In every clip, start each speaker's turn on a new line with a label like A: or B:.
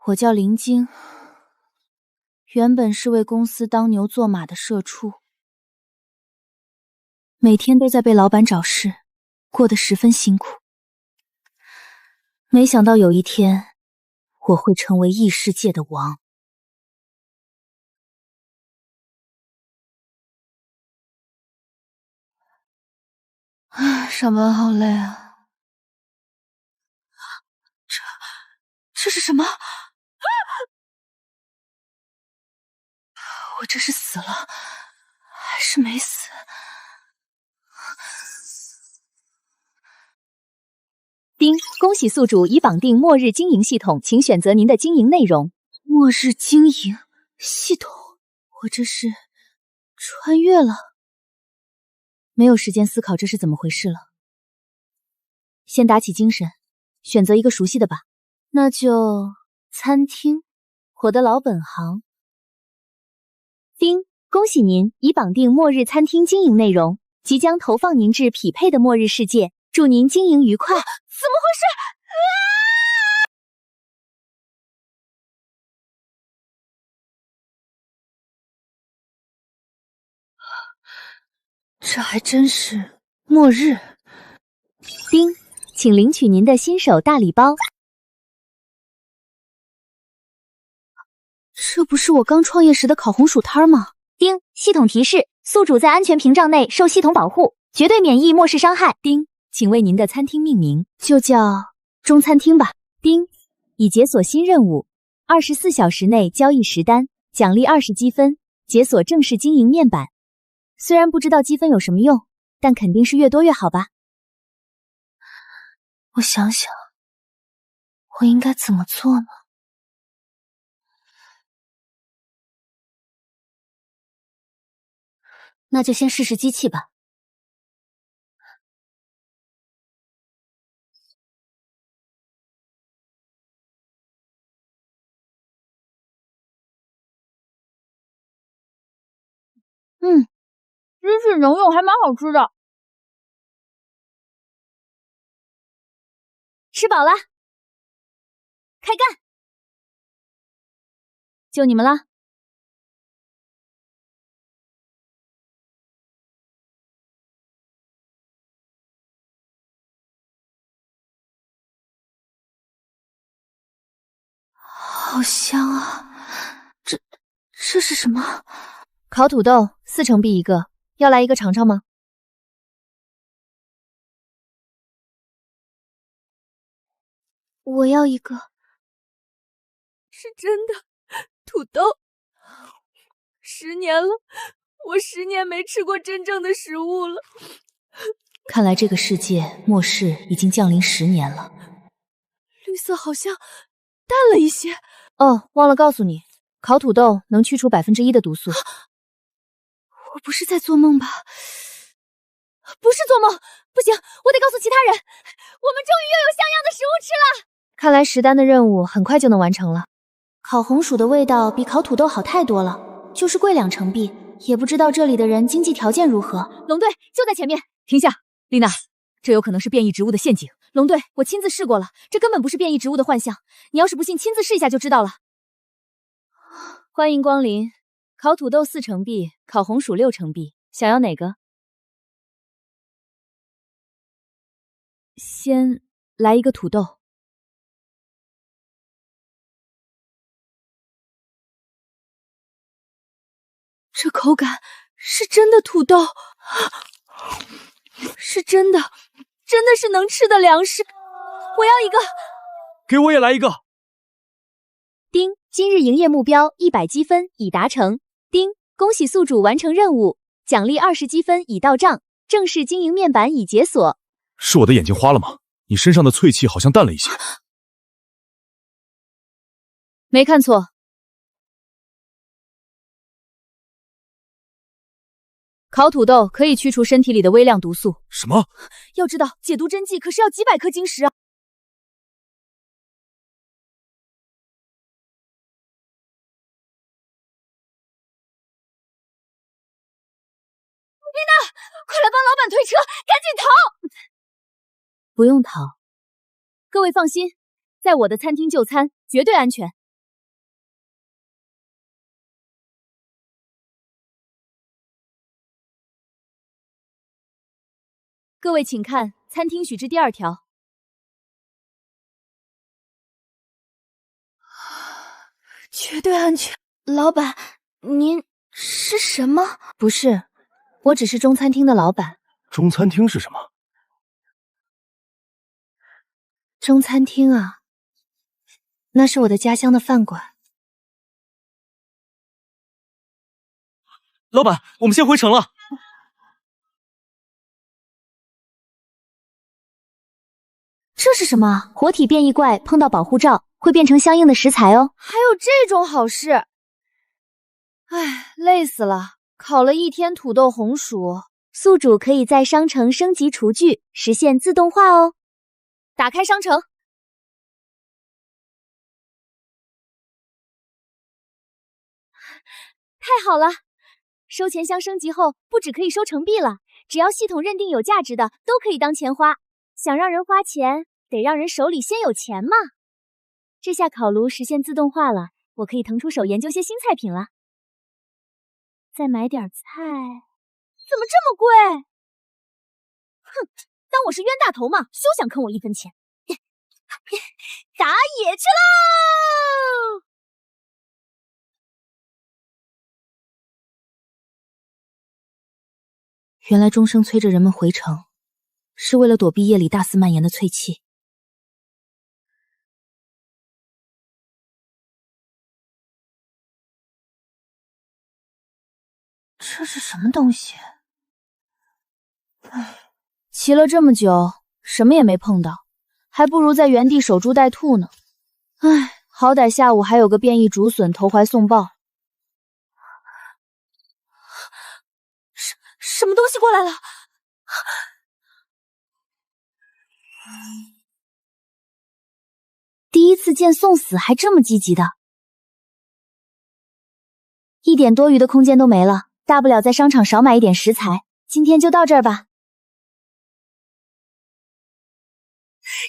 A: 我叫林晶，原本是为公司当牛做马的社畜，每天都在被老板找事，过得十分辛苦。没想到有一天，我会成为异世界的王。上班好累啊！这是什么？我这是死了，还是没死？
B: 丁，恭喜宿主已绑定末日经营系统，请选择您的经营内容。
A: 末日经营系统，我这是穿越了？没有时间思考这是怎么回事了，先打起精神，选择一个熟悉的吧。那就餐厅，我的老本行。
B: 丁，恭喜您已绑定末日餐厅经营内容，即将投放您至匹配的末日世界，祝您经营愉快。
A: 怎么回事？这还真是末日。
B: 丁，请领取您的新手大礼包。
A: 这不是我刚创业时的烤红薯摊吗？
B: 丁，系统提示：宿主在安全屏障内受系统保护，绝对免疫末世伤害。丁，请为您的餐厅命名，
A: 就叫中餐厅吧。
B: 丁，已解锁新任务，24小时内交易10单，奖励20积分，解锁正式经营面板。虽然不知道积分有什么用，但肯定是越多越好吧。
A: 我想想，我应该怎么做呢？那就先试试机器吧。
C: 机器能用，还蛮好吃的。
B: 吃饱了，开干！就你们了。
A: 好香啊！这是什么？
B: 烤土豆，4成币一个，要来一个尝尝吗？
A: 我要一个。
C: 是真的，土豆。10年了，我10年没吃过真正的食物了。
A: 看来这个世界末世已经降临10年了。
C: 绿色好像淡了一些。
B: 哦，忘了告诉你，烤土豆能去除1%的毒素。
A: 我不是在做梦吧？
C: 不是做梦，不行，我得告诉其他人，我们终于又有像样的食物吃了。
B: 看来10单的任务很快就能完成了。
A: 烤红薯的味道比烤土豆好太多了，就是贵2成币，也不知道这里的人经济条件如何。
C: 龙队就在前面，停下，丽娜，这有可能是变异植物的陷阱。
B: 龙队，我亲自试过了，这根本不是变异植物的幻象，你要是不信，亲自试一下就知道了。欢迎光临，烤土豆4成币，烤红薯6成币，想要哪个？先来一个土豆。
C: 这口感是真的土豆，是真的是能吃的粮食。我要一个。
D: 给我也来一个。
B: 丁，今日营业目标100积分已达成。丁，恭喜宿主完成任务，奖励20积分已到账，正式经营面板已解锁。
D: 是我的眼睛花了吗？你身上的淬气好像淡了一些。
B: 没看错。烤土豆可以驱除身体里的微量毒素。
D: 什么？
C: 要知道，解毒针剂可是要几百颗晶石啊！丽娜，快来帮老板推车，赶紧逃！
B: 不用逃。各位放心，在我的餐厅就餐绝对安全。
A: 各位请看餐厅许之第2条。
C: 绝对安全。老板，您是什么？
A: 不是，我只是中餐厅的老板。
D: 中餐厅是什么？
A: 中餐厅啊，那是我的家乡的饭馆。
E: 老板，我们先回城了。
B: 这是什么？活体变异怪碰到保护罩会变成相应的食材哦。
A: 还有这种好事？唉，累死了！烤了1天土豆红薯。
B: 宿主可以在商城升级厨具，实现自动化哦。
A: 打开商城。
B: 太好了！收钱箱升级后，不只可以收成币了，只要系统认定有价值的，都可以当钱花。想让人花钱，得让人手里先有钱嘛。这下烤炉实现自动化了，我可以腾出手研究些新菜品了。再买点菜，怎么这么贵？哼，当我是冤大头嘛，休想坑我1分钱！打野去喽！
A: 原来钟声催着人们回城，是为了躲避夜里大肆蔓延的淬气。这是什么东西？唉，骑了这么久，什么也没碰到，还不如在原地守株待兔呢。唉，好歹下午还有个变异竹笋投怀送抱。
C: 什么东西过来了？
B: 第一次见送死还这么积极的，一点多余的空间都没了，大不了在商场少买一点食材。今天就到这儿吧。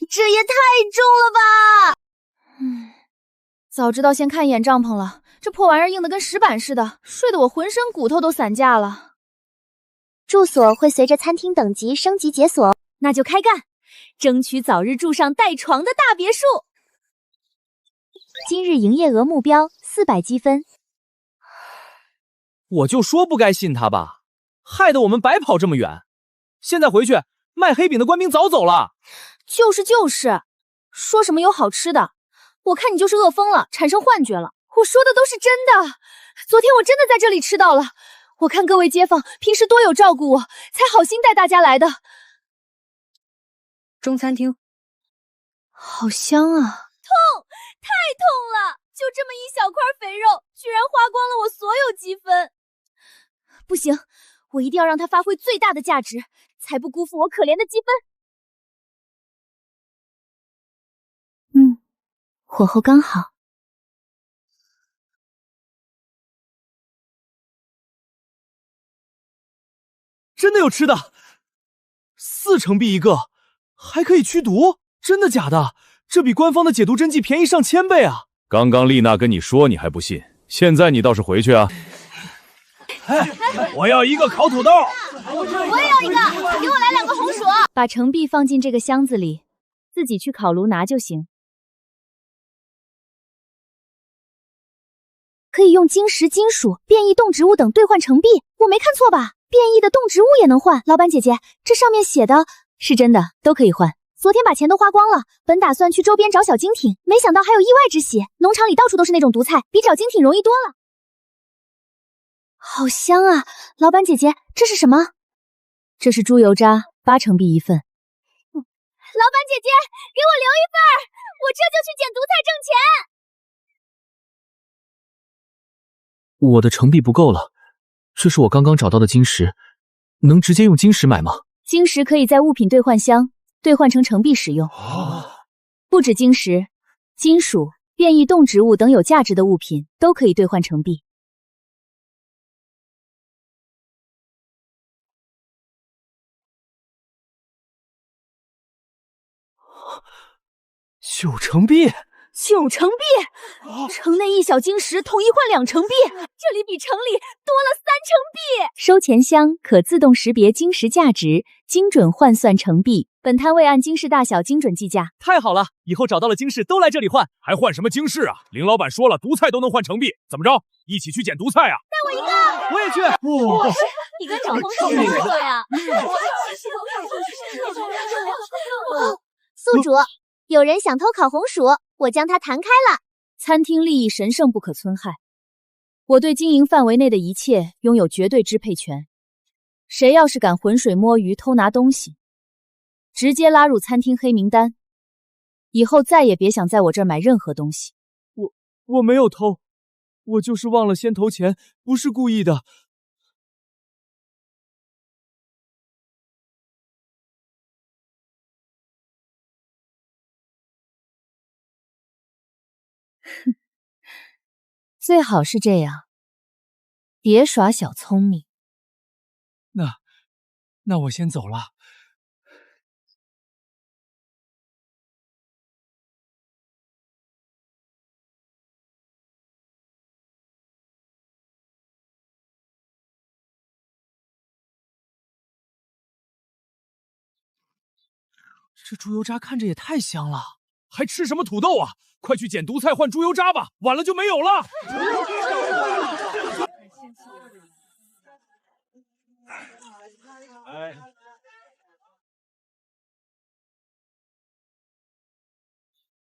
B: 这也太重了吧！
A: 早知道先看一眼帐篷了，这破玩意儿硬得跟石板似的，睡得我浑身骨头都散架了。
B: 住所会随着餐厅等级升级解锁，那就开干，争取早日住上带床的大别墅。今日营业额目标400积分。
E: 我就说不该信他吧，害得我们白跑这么远。现在回去，卖黑饼的官兵早走了。
A: 就是，说什么有好吃的，我看你就是饿疯了，产生幻觉了。我说的都是真的，昨天我真的在这里吃到了。我看各位街坊平时多有照顾我，才好心带大家来的。
C: 中餐厅，
A: 好香啊！
C: 太痛了！就这么一小块肥肉，居然花光了我所有积分。
B: 不行，我一定要让它发挥最大的价值，才不辜负我可怜的积分。火候刚好。
E: 真的有吃的，4成币一个，还可以驱毒，真的假的？这比官方的解毒针剂便宜上1000倍啊！
D: 刚刚丽娜跟你说你还不信，现在你倒是回去啊！我要一个烤土豆，
B: 我也要一个，给我来2个红薯。
A: 把成币放进这个箱子里，自己去烤炉拿就行。
B: 可以用晶石、金属、变异动植物等兑换成币，我没看错吧？变异的动植物也能换。老板姐姐，这上面写的
A: 是真的，都可以换。
B: 昨天把钱都花光了，本打算去周边找小精品，没想到还有意外之喜。农场里到处都是那种毒菜，比找精品容易多了。好香啊！老板姐姐，这是什么？
A: 这是猪油渣，8成币一份。
B: 老板姐姐，给我留一份，我这就去捡毒菜挣钱。
E: 我的成币不够了，这是我刚刚找到的晶石，能直接用晶石买吗？
A: 晶石可以在物品兑换箱兑换成成币使用。不止晶石，金属、变异动植物等有价值的物品都可以兑换成币。
E: 9成币，
A: 9成币，城内1小晶石统一换2成币，这里比城里多了3成币。
B: 收钱箱可自动识别晶石价值，精准换算成币。本摊位按晶石大小精准计价。
E: 太好了，以后找到了晶石都来这里换。
D: 还换什么晶石啊？林老板说了，毒菜都能换成币，怎么着？一起去捡毒菜啊！
A: 带我一个，
E: 我也去。
A: 你跟找红薯一个呀？
B: 宿主，有人想偷烤红薯，我将它弹开了。
A: 餐厅利益神圣不可侵害，我对经营范围内的一切拥有绝对支配权。谁要是敢浑水摸鱼偷拿东西，直接拉入餐厅黑名单，以后再也别想在我这儿买任何东西。
E: 我没有偷，我就是忘了先投钱，不是故意的。
A: 最好是这样，别耍小聪明。
E: 那我先走了。这猪油渣看着也太香了，
D: 还吃什么土豆啊？快去捡毒菜换猪油渣吧，晚了就没有了。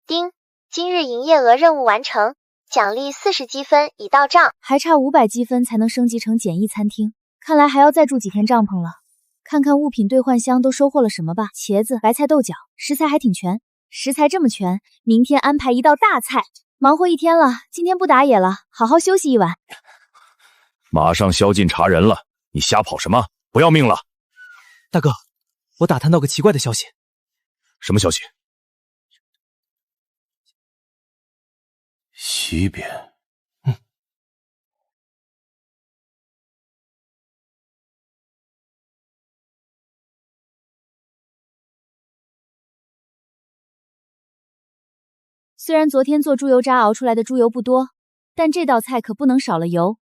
B: 丁，今日营业额任务完成，奖励40积分已到账，
A: 还差500积分才能升级成简易餐厅，看来还要再住几天帐篷了。看看物品兑换箱都收获了什么吧。茄子、白菜、豆角，食材还挺全。食材这么全，明天安排一道大菜。忙活一天了，今天不打野了，好好休息一晚。
D: 马上宵禁查人了，你瞎跑什么？不要命了？
E: 大哥，我打探到个奇怪的消息。
D: 什么消息？
F: 西边。
A: 虽然昨天做猪油渣熬出来的猪油不多，但这道菜可不能少了油。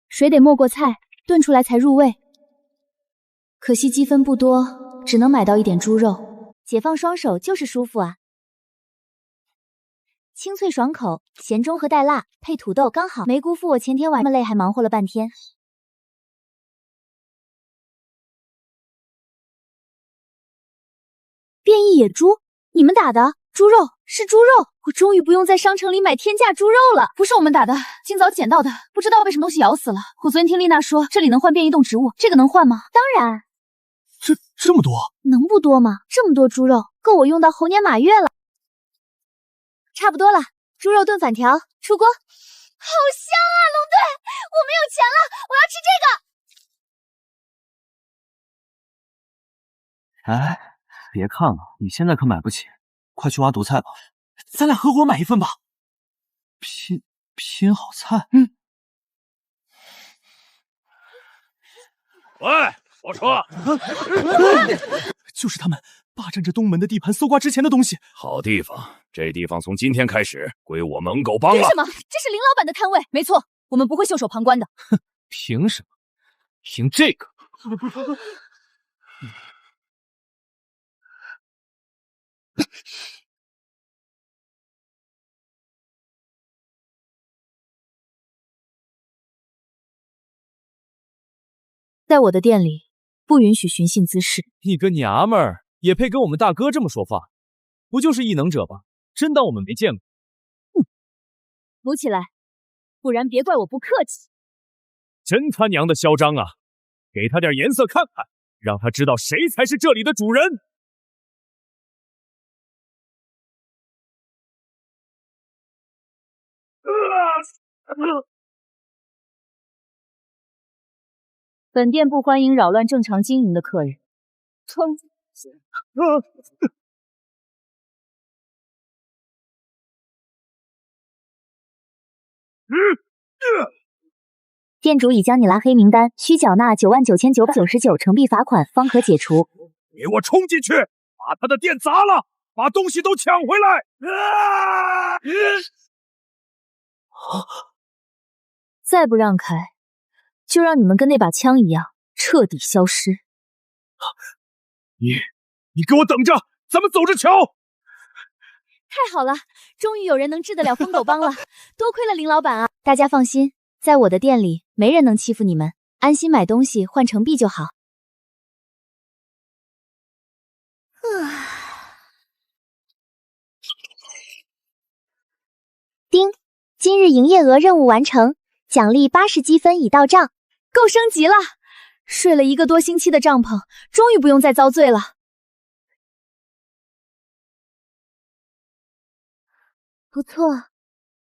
A: 水得没过菜，炖出来才入味。可惜积分不多，只能买到一点猪肉。
B: 解放双手就是舒服啊！清脆爽口，咸中和带辣，配土豆刚好，没辜负我前天晚上累还忙活了半天。
A: 变异野猪，你们打的猪肉是猪肉，我终于不用在商城里买天价猪肉了。不是我们打的，今早捡到的，不知道被什么东西咬死了。我昨天听丽娜说这里能换变异动植物，这个能换吗？当然，
E: 这么多，
A: 能不多吗？这么多猪肉，够我用到猴年马月了。差不多了，猪肉炖粉条，出锅。好香啊，龙队！我没有钱了，我要吃这个。
F: 哎，别看了，你现在可买不起，快去挖毒菜吧。咱俩合伙买一份吧。拼好菜。
D: 喂，报车！
E: 就是他们霸占着东门的地盘，搜刮之前的东西。
D: 好地方，这地方从今天开始归我们狗帮了。
A: 凭什么？这是林老板的摊位，没错，我们不会袖手旁观的。
E: 哼，凭什么？凭这个？
A: 在我的店里，不允许寻衅滋事。
E: 你个娘们儿也配跟我们大哥这么说话？不就是异能者吗？真当我们没见过？
A: 扶起来，不然别怪我不客气。
D: 真他娘的嚣张啊！给他点颜色看看，让他知道谁才是这里的主人。
A: 本店不欢迎扰乱正常经营的客人。
B: 店主已将你拉黑名单，需缴纳99999成币罚款方可解除。
D: 给我冲进去，把他的店砸了，把东西都抢回来！
A: 再不让开，就让你们跟那把枪一样彻底消失。
D: 你给我等着，咱们走着瞧。
B: 太好了，终于有人能治得了疯狗帮了，多亏了林老板啊！大家放心，在我的店里没人能欺负你们，安心买东西换成币就好。丁，今日营业额任务完成，奖励80积分已到账，
A: 够升级了！睡了1个多星期的帐篷，终于不用再遭罪了。
B: 不错，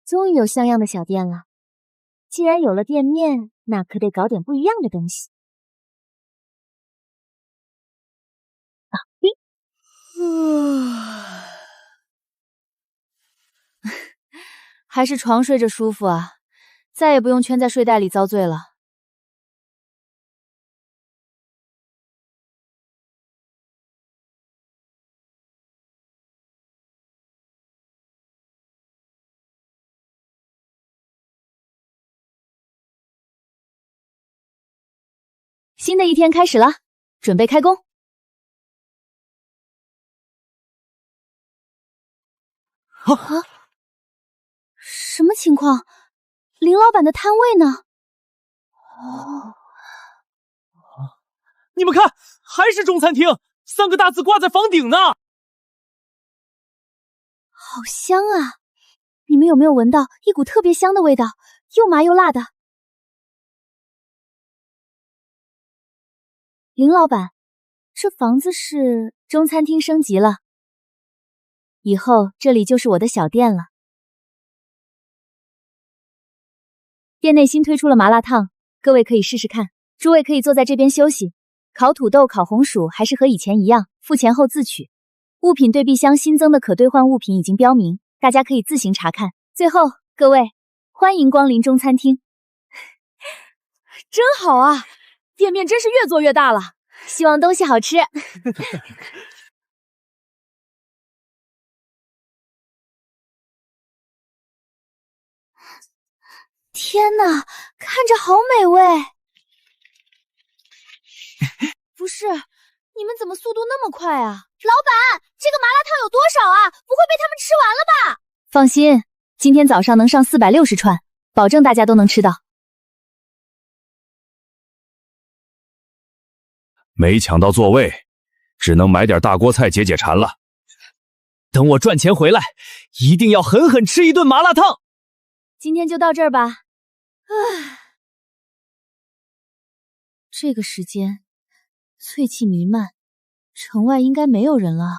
B: 终于有像样的小店了。既然有了店面，那可得搞点不一样的东西。
A: 还是床睡着舒服啊，再也不用圈在睡袋里遭罪了。新的一天开始了，准备开工。什么情况？林老板的摊位呢？
E: 你们看，还是中餐厅，3个大字挂在房顶呢。
A: 好香啊！你们有没有闻到一股特别香的味道，又麻又辣的？林老板，这房子是中餐厅升级了，以后这里就是我的小店了。店内新推出了麻辣烫，各位可以试试看。诸位可以坐在这边休息。烤土豆、烤红薯还是和以前一样，付钱后自取。物品对比箱新增的可兑换物品已经标明，大家可以自行查看。最后，各位欢迎光临中餐厅。真好啊，店面真是越做越大了。
B: 希望东西好吃。
A: 天哪，看着好美味！不是，你们怎么速度那么快啊？
B: 老板，这个麻辣烫有多少啊？不会被他们吃完了吧？
A: 放心，今天早上能上460串，保证大家都能吃到。
D: 没抢到座位，只能买点大锅菜解解馋了。
E: 等我赚钱回来，一定要狠狠吃一顿麻辣烫。
A: 今天就到这儿吧。唉，这个时间淬气弥漫，城外应该没有人了。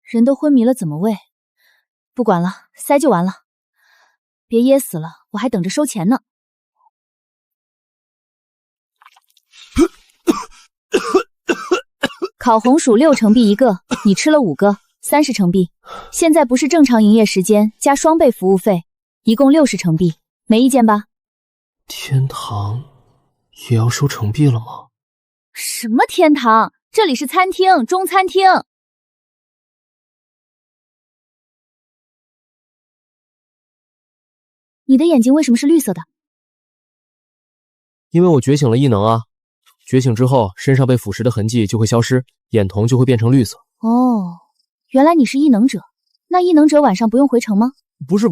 A: 人都昏迷了，怎么喂？不管了，塞就完了。别噎死了，我还等着收钱呢。烤红薯6成币1个，你吃了5个，30成币。现在不是正常营业时间，加双倍服务费，一共60成币，没意见吧？
E: 天堂也要收成币了吗？
A: 什么天堂？这里是餐厅，中餐厅。你的眼睛为什么是绿色的？
E: 因为我觉醒了异能啊！觉醒之后，身上被腐蚀的痕迹就会消失，眼瞳就会变成绿色。
A: 哦，原来你是异能者。那异能者晚上不用回城吗？
E: 不是，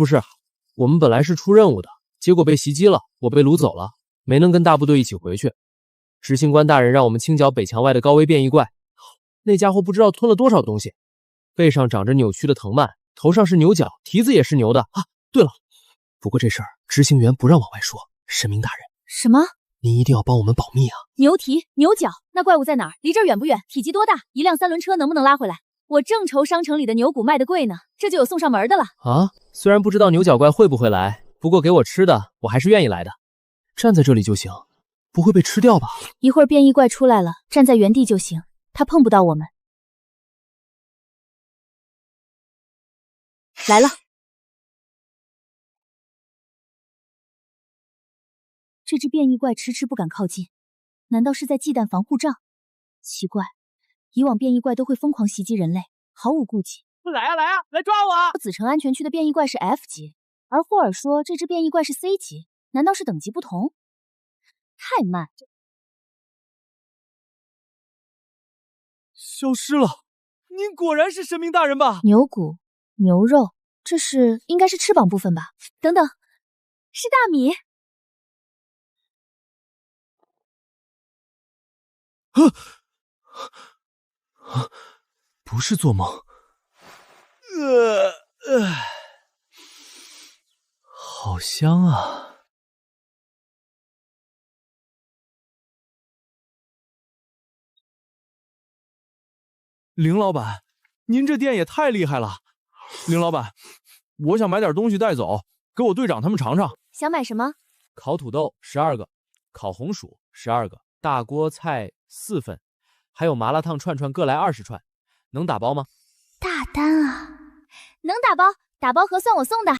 E: 我们本来是出任务的，结果被袭击了，我被掳走了，没能跟大部队一起回去。执行官大人让我们清剿北墙外的高危变异怪，那家伙不知道吞了多少东西，背上长着扭曲的藤蔓，头上是牛角，蹄子也是牛的啊！对了，不过这事儿执行员不让往外说。神明大人，
A: 什么？
E: 您一定要帮我们保密啊！
A: 牛蹄、牛角，那怪物在哪儿？离这儿远不远？体积多大？一辆3轮车能不能拉回来？我正愁商城里的牛骨卖得贵呢，这就有送上门的了
E: 啊！虽然不知道牛角怪会不会来，不过给我吃的，我还是愿意来的。站在这里就行，不会被吃掉吧？
A: 一会儿变异怪出来了，站在原地就行，他碰不到我们。来了。这只变异怪迟迟不敢靠近，难道是在忌惮防护罩？奇怪，以往变异怪都会疯狂袭击人类，毫无顾忌。
E: 来啊来啊，来抓我！
A: 紫城安全区的变异怪是 F 级，而霍尔说这只变异怪是 C 级，难道是等级不同？太慢。
E: 消失了，您果然是神明大人吧？
A: 牛骨、牛肉，这应该是翅膀部分吧？等等，是大米。
E: 不是做梦。好香啊！林老板，您这店也太厉害了！林老板，我想买点东西带走，给我队长他们尝尝。
A: 想买什么？
E: 烤土豆12个，烤红薯12个，大锅菜4份，还有麻辣烫串串各来20串，能打包吗？
A: 大单啊！能打包，打包盒算我送的。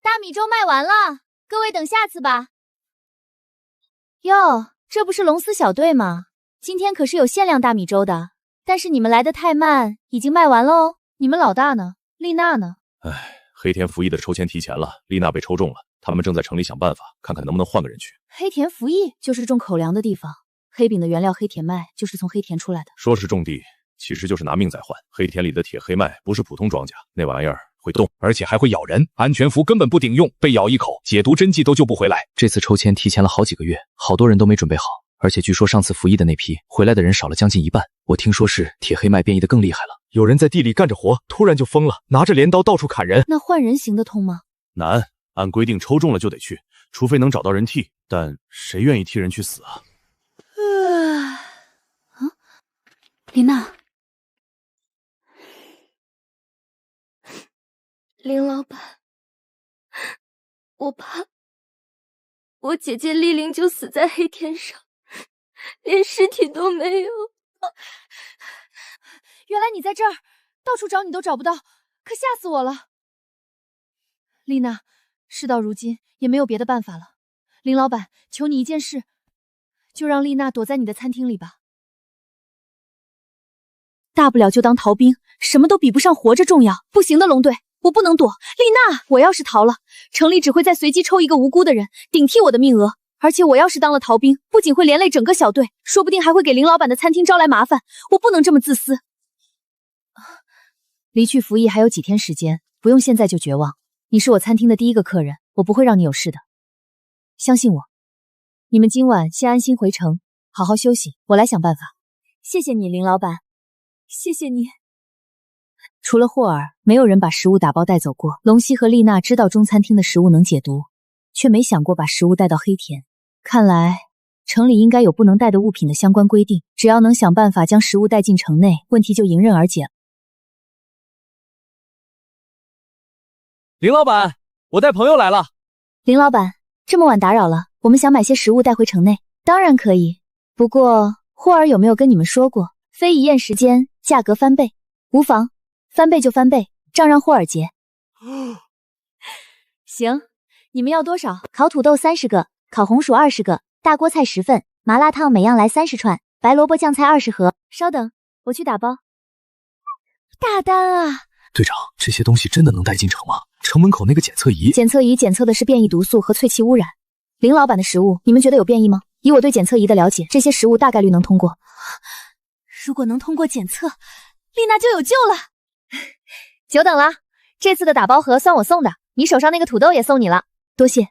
A: 大米粥卖完了，各位等下次吧。哟，这不是龙丝小队吗？今天可是有限量大米粥的，但是你们来的太慢，已经卖完了哦。你们老大呢？丽娜呢？
D: 黑田服役的抽签提前了，丽娜被抽中了，他们正在城里想办法，看看能不能换个人去。
A: 黑田服役就是种口粮的地方，黑饼的原料黑田麦就是从黑田出来的。
D: 说是种地，其实就是拿命在换。黑田里的铁黑麦不是普通庄稼，那玩意儿会动，
G: 而且还会咬人。安全服根本不顶用，被咬一口，解毒针剂都救不回来。
F: 这次抽签提前了好几个月，好多人都没准备好，而且据说上次服役的那批回来的人少了将近一半。我听说是铁黑麦变异的更厉害了，
G: 有人在地里干着活，突然就疯了，拿着镰刀到处砍人。
A: 那换人行得通吗？
D: 难，按规定抽中了就得去，除非能找到人替，但谁愿意替人去死啊？
C: 琳娜，林老板，我怕我姐姐丽玲就死在黑田上，连尸体都没有。
A: 原来你在这儿，到处找你都找不到，可吓死我了。丽娜，事到如今也没有别的办法了，林老板，求你一件事，就让丽娜躲在你的餐厅里吧。大不了就当逃兵，什么都比不上活着重要。不行的，龙队，我不能躲。丽娜，我要是逃了，城里只会再随机抽一个无辜的人顶替我的命额。而且我要是当了逃兵，不仅会连累整个小队，说不定还会给林老板的餐厅招来麻烦。我不能这么自私。离去服役还有几天时间，不用现在就绝望。你是我餐厅的第一个客人，我不会让你有事的。相信我。你们今晚先安心回城，好好休息，我来想办法。谢谢你，林老板。谢谢你。除了霍尔，没有人把食物打包带走过。龙熙和丽娜知道中餐厅的食物能解毒，却没想过把食物带到黑田。看来城里应该有不能带的物品的相关规定，只要能想办法将食物带进城内，问题就迎刃而解了。
E: 林老板，我带朋友来了。
A: 林老板，这么晚打扰了，我们想买些食物带回城内。当然可以，不过霍尔有没有跟你们说过，非一宴时间价格翻倍？无妨，翻倍就翻倍，账让霍尔结。行，你们要多少？
B: 烤土豆30个，烤红薯20个，大锅菜10份，麻辣烫每样来30串，白萝卜酱菜20盒。
A: 稍等，我去打包。大单啊！
F: 队长，这些东西真的能带进城吗？城门口那个检测仪，
A: 检测仪检测的是变异毒素和淬气污染。林老板的食物，你们觉得有变异吗？以我对检测仪的了解，这些食物大概率能通过。如果能通过检测，丽娜就有救了。久等了，这次的打包盒算我送的，你手上那个土豆也送你了，多谢。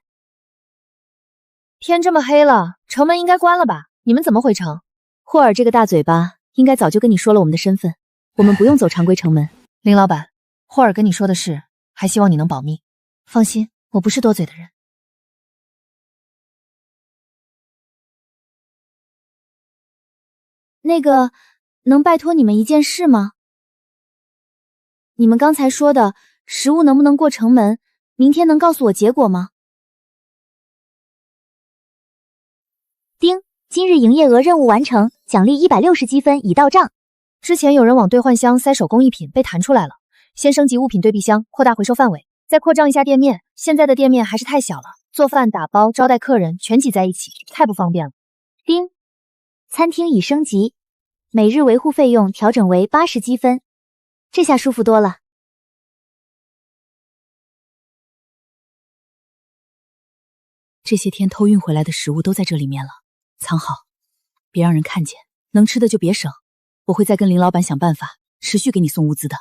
A: 天这么黑了，城门应该关了吧？你们怎么回城？霍尔这个大嘴巴，应该早就跟你说了我们的身份，我们不用走常规城门。林老板，霍尔跟你说的是，还希望你能保密。放心，我不是多嘴的人。那个，能拜托你们一件事吗？你们刚才说的食物能不能过城门，明天能告诉我结果吗？
B: 丁，今日营业额任务完成，奖励160积分已到账。
A: 之前有人往兑换箱塞手工艺品被弹出来了，先升级物品对比箱，扩大回收范围，再扩张一下店面。现在的店面还是太小了，
B: 做饭、打包、招待客人全挤在一起，太不方便了。叮，餐厅已升级，每日维护费用调整为80积分，这下舒服多了。
A: 这些天偷运回来的食物都在这里面了，藏好，别让人看见。能吃的就别省，我会再跟林老板想办法，持续给你送物资的。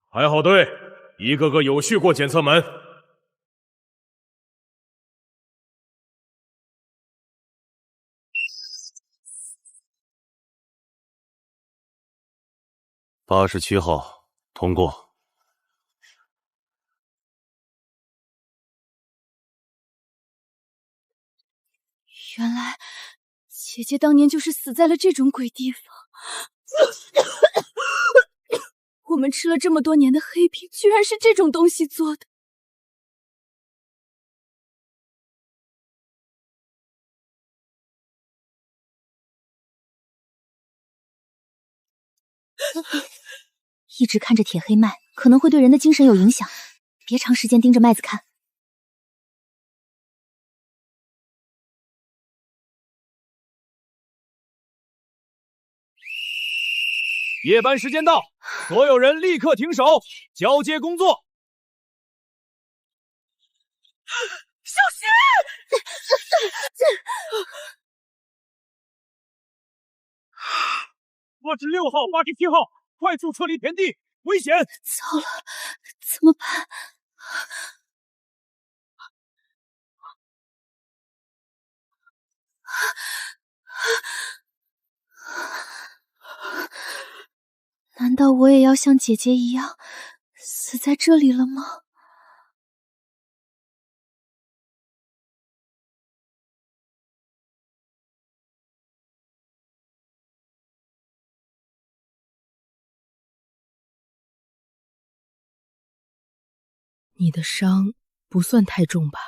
D: 排好队，一个个有序过检测门。
H: 87号通过。
C: 原来姐姐当年就是死在了这种鬼地方。我们吃了这么多年的黑饼，居然是这种东西做的。
A: 一直看着铁黑麦，可能会对人的精神有影响，别长时间盯着麦子看。
D: 夜班时间到，所有人立刻停手，交接工作。
C: 小心
D: ！86号、87号，快速撤离田地，危险！
C: 糟了，怎么办？难道我也要像姐姐一样死在这里了吗？
I: 你的伤不算太重吧？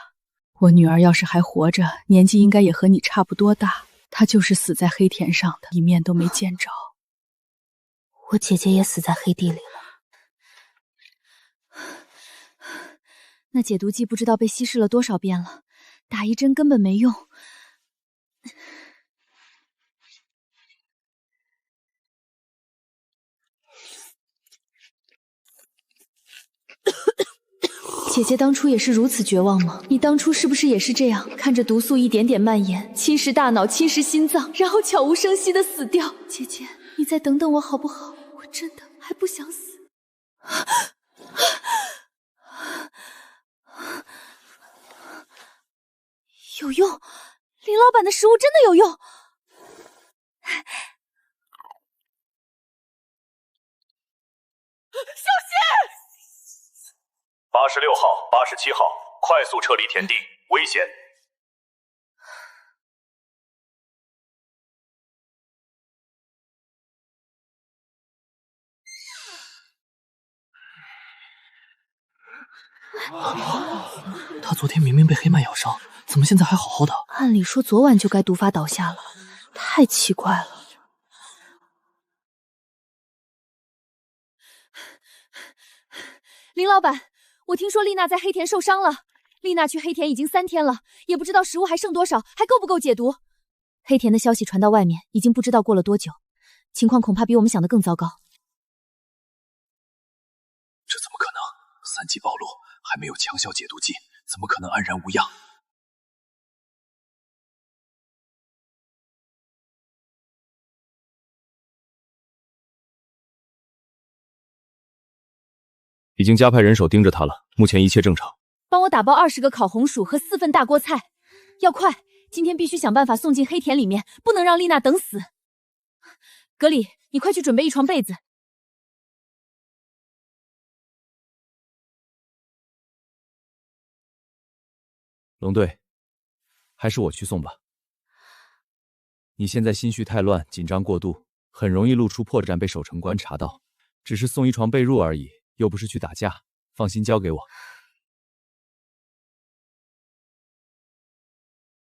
I: 我女儿要是还活着，年纪应该也和你差不多大。她就是死在黑田上的，一面都没见着。
A: 我姐姐也死在黑地里了。那解毒剂不知道被稀释了多少遍了，打一针根本没用。姐姐当初也是如此绝望吗？你当初是不是也是这样，看着毒素一点点蔓延，侵蚀大脑，侵蚀心脏，然后悄无声息的死掉？姐姐，你再等等我好不好？我真的还不想死。有用，林老板的食物真的有用。
C: 小心
G: ！86号、87号，快速撤离田地，危险！
F: 他昨天明明被黑曼咬伤，怎么现在还好好的？
A: 按理说昨晚就该毒发倒下了，太奇怪了。
B: 林老板，我听说丽娜在黑田受伤了。丽娜去黑田已经3天了，也不知道食物还剩多少，还够不够解毒。
A: 黑田的消息传到外面，已经不知道过了多久，情况恐怕比我们想的更糟糕。
F: 这怎么可能？3级暴露，还没有强效解毒剂，怎么可能安然无恙？
D: 已经加派人手盯着他了，目前一切正常。
B: 帮我打包20个烤红薯和4份大锅菜，要快！今天必须想办法送进黑田里面，不能让丽娜等死。格里，你快去准备1床被子。
D: 龙队，还是我去送吧。你现在心绪太乱，紧张过度，很容易露出破绽被守城观察到。只是送1床被褥而已，又不是去打架，放心交给我。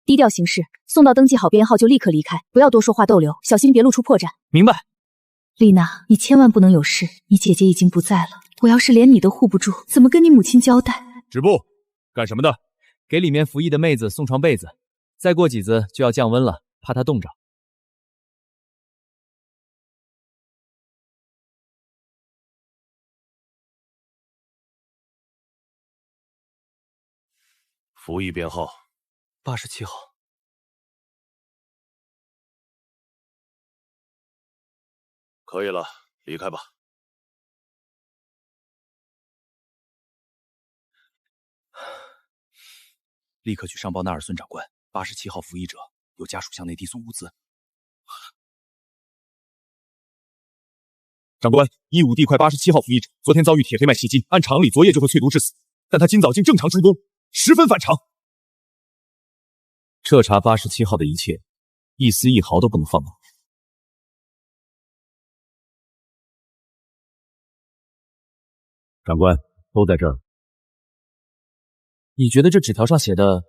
A: 低调行事，送到登记好编号就立刻离开，不要多说话逗留，小心别露出破绽。
D: 明白。
A: 丽娜，你千万不能有事，你姐姐已经不在了，我要是连你都护不住，怎么跟你母亲交代？
D: 止步！
G: 干什么的？
D: 给里面服役的妹子送床被子，再过几子就要降温了，怕她冻着。
H: 服役编号
F: 87号。
H: 可以了，离开吧。
F: 立刻去上报纳尔孙长官，87号服役者有家属向内递送物资。
G: 长官，15地块87号服役者昨天遭遇铁黑麦袭击，按常理昨夜就会淬毒致死，但他今早竟正常出宫，十分反常。
D: 彻查87号的一切，一丝一毫都不能放过。
G: 长官，都在这儿。
E: 你觉得这纸条上写的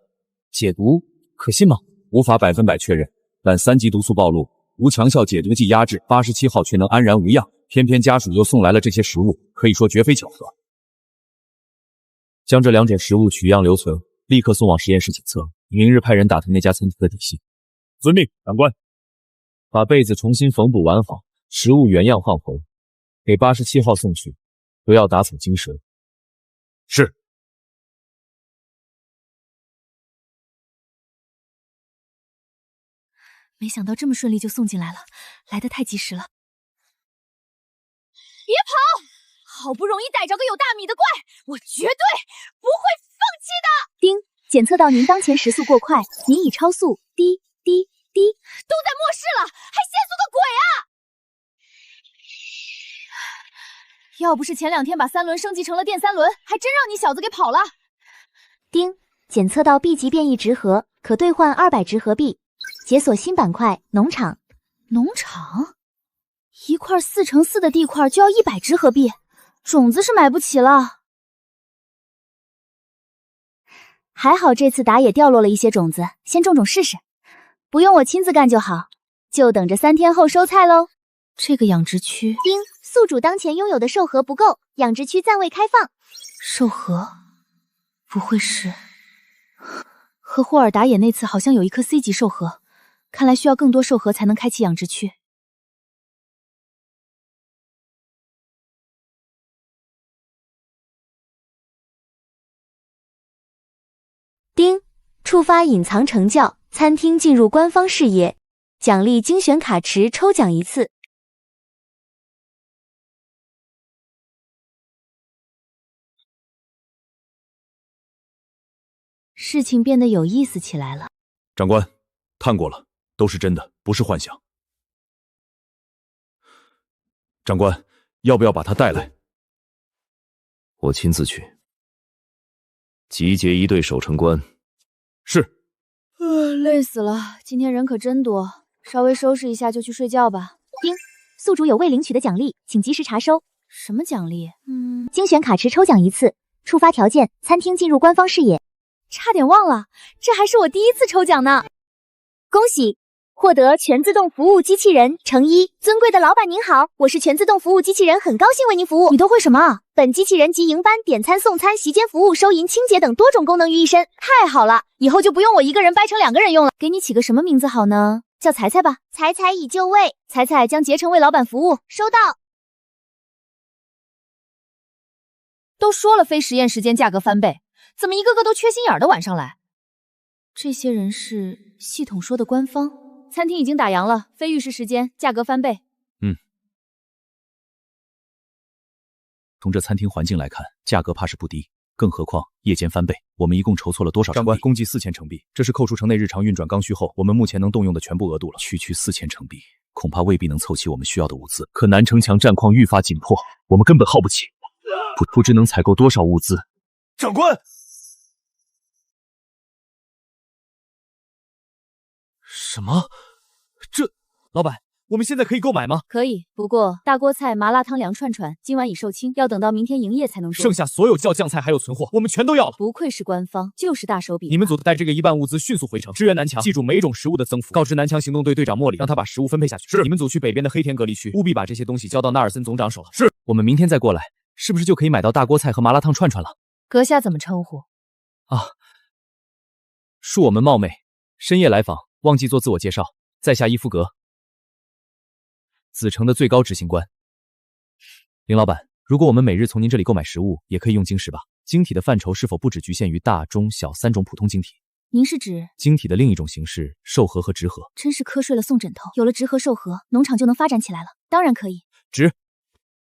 E: 解毒可信吗？
G: 无法100%确认，但3级毒素暴露，无强效解毒剂压制，87号却能安然无恙。偏偏家属又送来了这些食物，可以说绝非巧合。
D: 将这2点食物取样留存，立刻送往实验室检测。明日派人打探那家餐厅的底细。
G: 遵命，长官。
D: 把被子重新缝补完好，食物原样放回，给87号送去，不要打草惊蛇。
G: 是。
A: 没想到这么顺利就送进来了，来得太及时了。
C: 别跑！好不容易逮着个有大米的怪，我绝对不会放弃的。
B: 丁，检测到您当前时速过快，您已超速，滴滴滴。
C: 都在末世了，还限速个鬼啊！
A: 要不是前2天把3轮升级成了电3轮，还真让你小子给跑了。
B: 丁，检测到 B 级变异值盒，可兑换200值盒币，解锁新板块农场。
A: 农场？1块4×4的地块就要100值盒币，种子是买不起了。
B: 还好这次打野掉落了一些种子，先种种试试。不用我亲自干就好，就等着3天后收菜喽。
A: 这个养殖区，
B: 丁，宿主当前拥有的兽盒不够，养殖区暂未开放。
A: 兽盒？不会是……和霍尔打野那次好像有一颗 C 级兽盒，看来需要更多兽盒才能开启养殖区。
B: 丁，触发隐藏成教，餐厅进入官方视野，奖励精选卡池抽奖1次。
A: 事情变得有意思起来了。
G: 长官，探过了，都是真的，不是幻想。长官，要不要把他带来？
F: 我亲自去。集结1队守城官。
G: 是。
A: 累死了，今天人可真多，稍微收拾一下就去睡觉吧。
B: 丁，宿主有未领取的奖励，请及时查收。
A: 什么奖励？
B: 精选卡池抽奖1次，触发条件：餐厅进入官方视野。
A: 差点忘了，这还是我第1次抽奖呢！
B: 恭喜，获得全自动服务机器人乘1。尊贵的老板您好，我是全自动服务机器人，很高兴为您服务。
A: 你都会什么啊？
B: 本机器人集营班、点餐、送餐、席间服务、收银、清洁等多种功能于一身。
A: 太好了，以后就不用我一个人掰成2个人用了。给你起个什么名字好呢？叫彩彩吧。
B: 彩彩已就位，
A: 彩彩将竭诚为老板服务。
B: 收到。
A: 都说了非实验时间价格翻倍，怎么一个个都缺心眼的晚上来？这些人是系统说的官方。餐厅已经打烊了，非浴室时间价格翻倍。
F: 从这餐厅环境来看，价格怕是不低，更何况夜间翻倍，我们一共筹措了多少成币？
D: 长官，共计4000成币，这是扣除城内日常运转刚需后，我们目前能动用的全部额度了。
F: 区4000成币，恐怕未必能凑齐我们需要的物资。可南城墙战况愈发紧迫，我们根本耗不起，不知能采购多少物资。
G: 长官，
E: 什么？这，老板，我们现在可以购买吗？
A: 可以，不过大锅菜、麻辣汤、凉串串今晚已售罄，要等到明天营业才能做。
E: 剩下所有酱菜还有存货，我们全都要了。
A: 不愧是官方，就是大手笔。
E: 你们组带这个1半物资迅速回城，支援南墙。记住每种食物的增幅，告知南墙行动队队长莫里，让他把食物分配下去。
G: 是。
E: 你们组去北边的黑田隔离区，务必把这些东西交到纳尔森总长手了。
G: 是。
D: 我们明天再过来，是不是就可以买到大锅菜和麻辣烫串串了？
A: 阁下怎么称呼？
D: 啊，恕我们冒昧，深夜来访，忘记做自我介绍，在下伊夫格，子城的最高执行官。林老板，如果我们每日从您这里购买食物，也可以用晶石吧？晶体的范畴是否不只局限于大、中、小3种普通晶体？
A: 您是指
D: 晶体的另一种形式——兽核和植核。
A: 真是瞌睡了送枕头，有了植核兽核，农场就能发展起来了。当然可以。
D: 纸、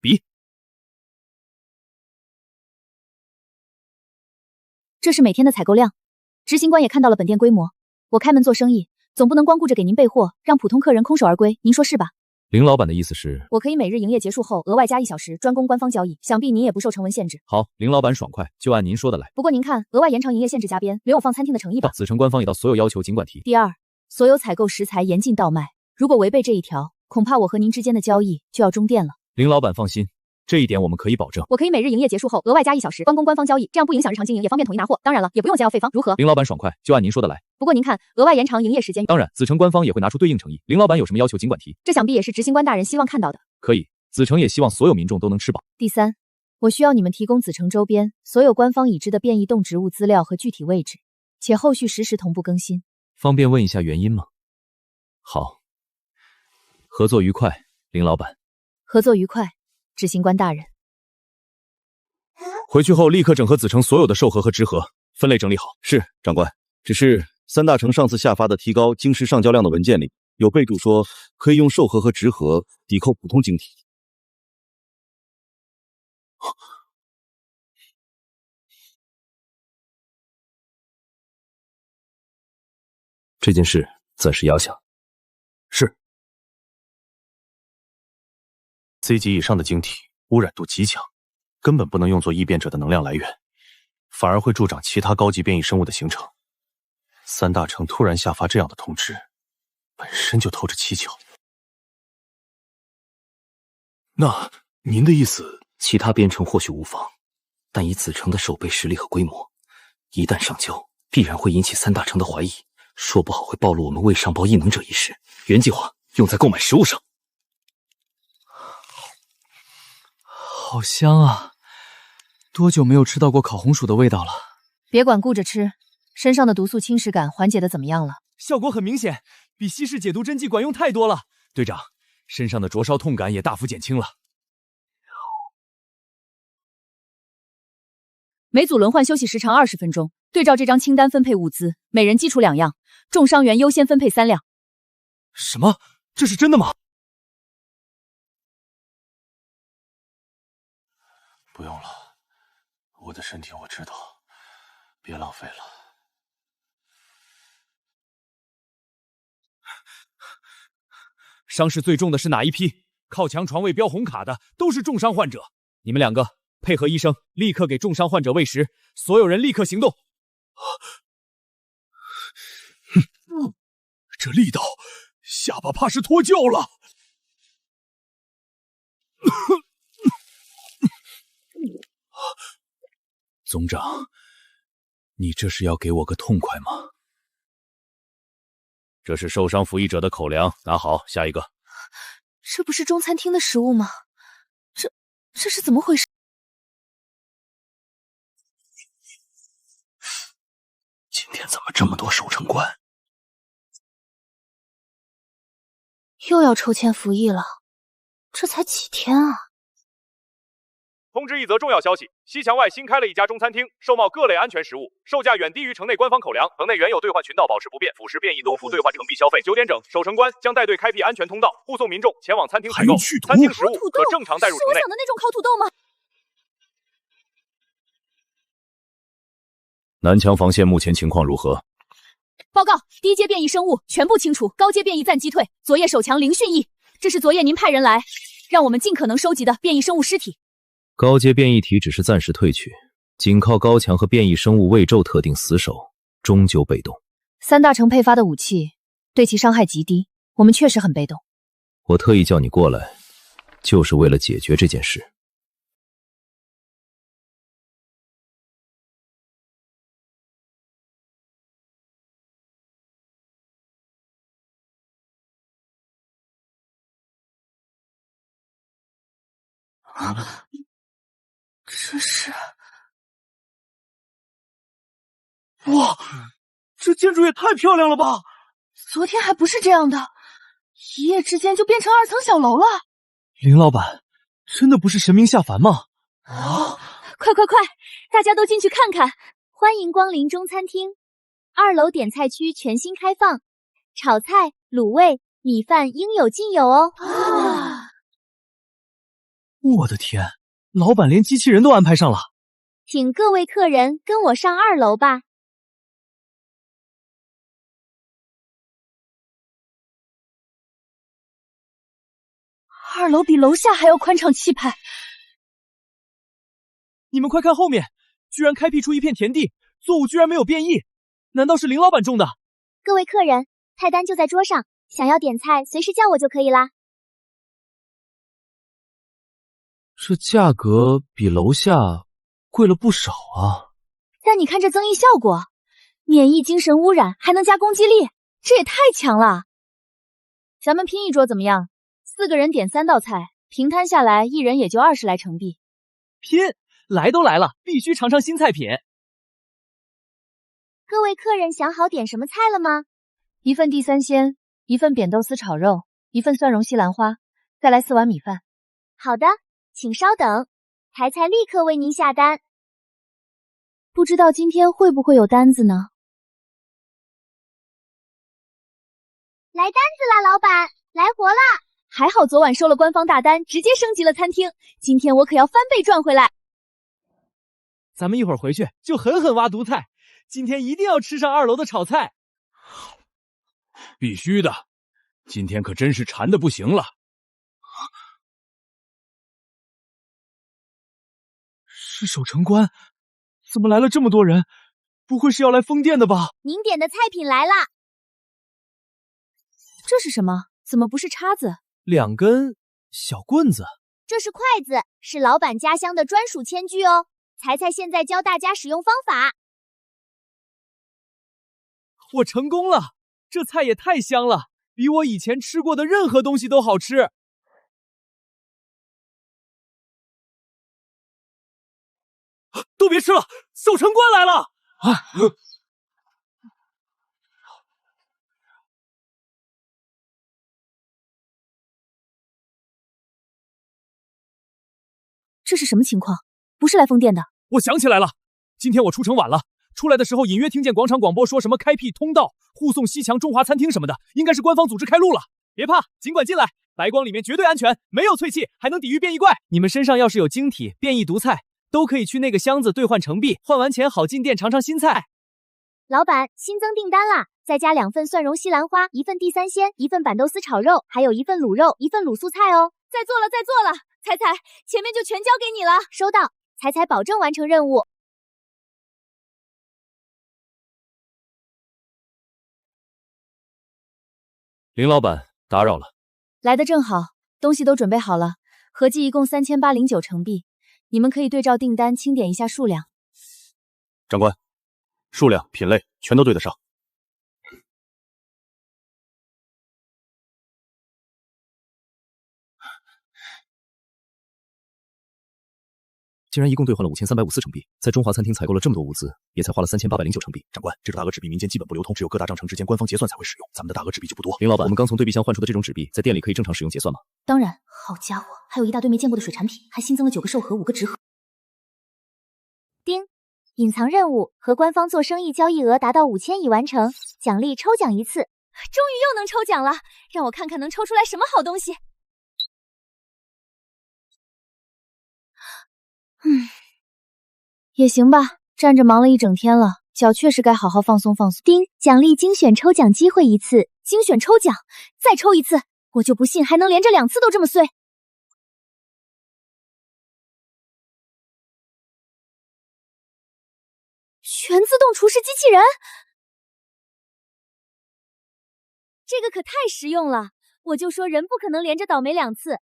D: 笔，
A: 这是每天的采购量。执行官也看到了本店规模，我开门做生意，总不能光顾着给您备货，让普通客人空手而归，您说是吧？
D: 林老板的意思是，
A: 我可以每日营业结束后额外加1小时，专供官方交易，想必您也不受成文限制。
D: 好，林老板爽快，就按您说的来。
A: 不过您看，额外延长营业限制加编，留有放餐厅的诚意吧。
D: 子城官方也到所有要求尽管提。
A: 第二，所有采购食材严禁倒卖，如果违背这一条，恐怕我和您之间的交易就要终电了。
D: 林老板放心，这一点我们可以保证。
A: 我可以每日营业结束后额外加1小时，专供官方交易，这样不影响日常经营，也方便统一拿货。当然了，也不用先要费方，如何？
D: 林老板爽快，就按您说的来。
A: 不过您看，额外延长营业时间，
D: 当然，子城官方也会拿出对应诚意。林老板有什么要求尽管提。
A: 这想必也是执行官大人希望看到的。
D: 可以，子城也希望所有民众都能吃饱。
A: 第三，我需要你们提供子城周边所有官方已知的变异动植物资料和具体位置，且后续实时同步更新。
D: 方便问一下原因吗？好，合作愉快，林老板。
A: 合作愉快，执行官大人。
D: 回去后立刻整合子城所有的兽核和植核，分类整理好。
H: 是，长官。只是三大城上次下发的提高晶石上交量的文件里有备注说，可以用兽核和植核抵扣普通晶体。
F: 这件事暂时压下。
H: 是。C 级以上的晶体污染度极强，根本不能用作异变者的能量来源，反而会助长其他高级变异生物的形成。三大城突然下发这样的通知，本身就透着蹊跷。那您的意思？
F: 其他编程或许无妨，但以子城的守备实力和规模，一旦上交，必然会引起三大城的怀疑，说不好会暴露我们未上报异能者一事。原计划用在购买食物上。
D: 好香啊！多久没有吃到过烤红薯的味道了？
A: 别管顾着吃，身上的毒素侵蚀感缓解的怎么样了？
D: 效果很明显，比稀释解毒针剂管用太多了。队长，身上的灼烧痛感也大幅减轻了。
A: 每组轮换休息时长20分钟，对照这张清单分配物资，每人基础2样，重伤员优先分配3辆。
D: 什么？这是真的吗？
H: 不用了，我的身体我知道，别浪费了。
D: 伤势最重的是哪一批？靠墙床位标红卡的都是重伤患者。你们2个配合医生，立刻给重伤患者喂食，所有人立刻行动。
H: 这力道，下巴怕是脱臼了。
D: 总长，你这是要给我个痛快吗？
H: 这是受伤服役者的口粮，拿好，下一个。
A: 这不是中餐厅的食物吗？这是怎么回事？
F: 今天怎么这么多守城官？
A: 又要抽签服役了，这才几天啊！
J: 通知一则重要消息：西墙外新开了一家中餐厅，售卖各类安全食物，售价远低于城内官方口粮。城内原有兑换渠道保持不变，辅食变异东服兑换成必消费。9点整，守城官将带队开辟安全通道，护送民众前往餐厅采购。餐厅食物可正常带入城内。
A: 是我想的那种烤土豆吗？
H: 南墙防线目前情况如何？
A: 报告，低阶变异生物全部清除，高阶变异暂击退。昨夜守墙零讯役，这是昨夜您派人来，让我们尽可能收集的变异生物尸体。
F: 高阶变异体只是暂时退去，仅靠高墙和变异生物未咒特定死守，终究被动。
A: 三大城配发的武器对其伤害极低，我们确实很被动。
F: 我特意叫你过来，就是为了解决这件事。
A: 这是
K: 哇，这建筑也太漂亮了吧！
I: 昨天还不是这样的，一夜之间就变成2层小楼了。
K: 林老板，真的不是神明下凡吗？
B: 快快快，大家都进去看看！欢迎光临中餐厅，2楼点菜区全新开放，炒菜、卤味、米饭应有尽有哦。
K: 我的天，老板连机器人都安排上了。
B: 请各位客人跟我上2楼吧。
I: 2楼比楼下还要宽敞气派。
K: 你们快看后面，居然开辟出一片田地，作物居然没有变异，难道是林老板种的？
B: 各位客人，菜单就在桌上，想要点菜随时叫我就可以啦。
K: 这价格比楼下贵了不少啊！
A: 但你看这增益效果，免疫精神污染，还能加攻击力，这也太强了。咱们拼一桌怎么样？4个人点3道菜，平摊下来一人也就20来成币。
K: 拼！来都来了，必须尝尝新菜品。
B: 各位客人想好点什么菜了吗
A: ？1份地三鲜，1份扁豆丝炒肉，1份蒜蓉西兰花，再来4碗米饭。
B: 好的，请稍等，台菜立刻为您下单。
A: 不知道今天会不会有单子呢？
B: 来单子啦，老板，来活啦！
A: 还好昨晚收了官方大单，直接升级了餐厅，今天我可要翻倍赚回来。
K: 咱们一会儿回去就狠狠挖毒菜，今天一定要吃上2楼的炒菜。
G: 必须的，今天可真是馋得不行了。
K: 是守城官，怎么来了这么多人？不会是要来封殿的吧？
B: 您点的菜品来啦。
A: 这是什么？怎么不是叉子
K: ？2根小棍子。
B: 这是筷子，是老板家乡的专属餐具哦。菜菜现在教大家使用方法。
K: 我成功了，这菜也太香了，比我以前吃过的任何东西都好吃。都别吃了，守城官来了！
A: 这是什么情况？不是来封殿的。
K: 我想起来了，今天我出城晚了，出来的时候隐约听见广场广播说什么开辟通道，护送西墙中华餐厅什么的，应该是官方组织开路了。别怕，尽管进来，白光里面绝对安全，没有淬气，还能抵御变异怪。你们身上要是有晶体、变异毒菜，都可以去那个箱子兑换成币，换完钱好进店尝尝新菜。
B: 老板，新增订单啦！再加2份蒜蓉西兰花，1份地三鲜，1份板豆丝炒肉，还有1份卤肉，1份卤素菜哦。
C: 再做了，再做了，彩彩，前面就全交给你了。
B: 收到，彩彩保证完成任务。
D: 林老板，打扰了。
A: 来得正好，东西都准备好了，合计一共3809成币，你们可以对照订单清点一下数量。
H: 长官，数量、品类全都对得上。竟然一共兑换了5354成币，在中华餐厅采购了这么多物资，也才花了3809成币。长官，这种大额纸币民间基本不流通，只有各大账城之间官方结算才会使用。咱们的大额纸币就不多。林老板，我们刚从对币箱换出的这种纸币，在店里可以正常使用结算吗？
A: 当然。好家伙，还有一大堆没见过的水产品，还新增了9个寿盒、5个纸盒。
B: 丁，隐藏任务和官方做生意交易额达到5000已完成，奖励抽奖1次。
C: 终于又能抽奖了，让我看看能抽出来什么好东西。
A: 也行吧，站着忙了一整天了，脚确实该好好放松放松。
B: 丁，奖励精选抽奖机会1次，
A: 精选抽奖，再抽1次，我就不信还能连着2次都这么碎。全自动厨师机器人，
B: 这个可太实用了，我就说人不可能连着倒霉2次。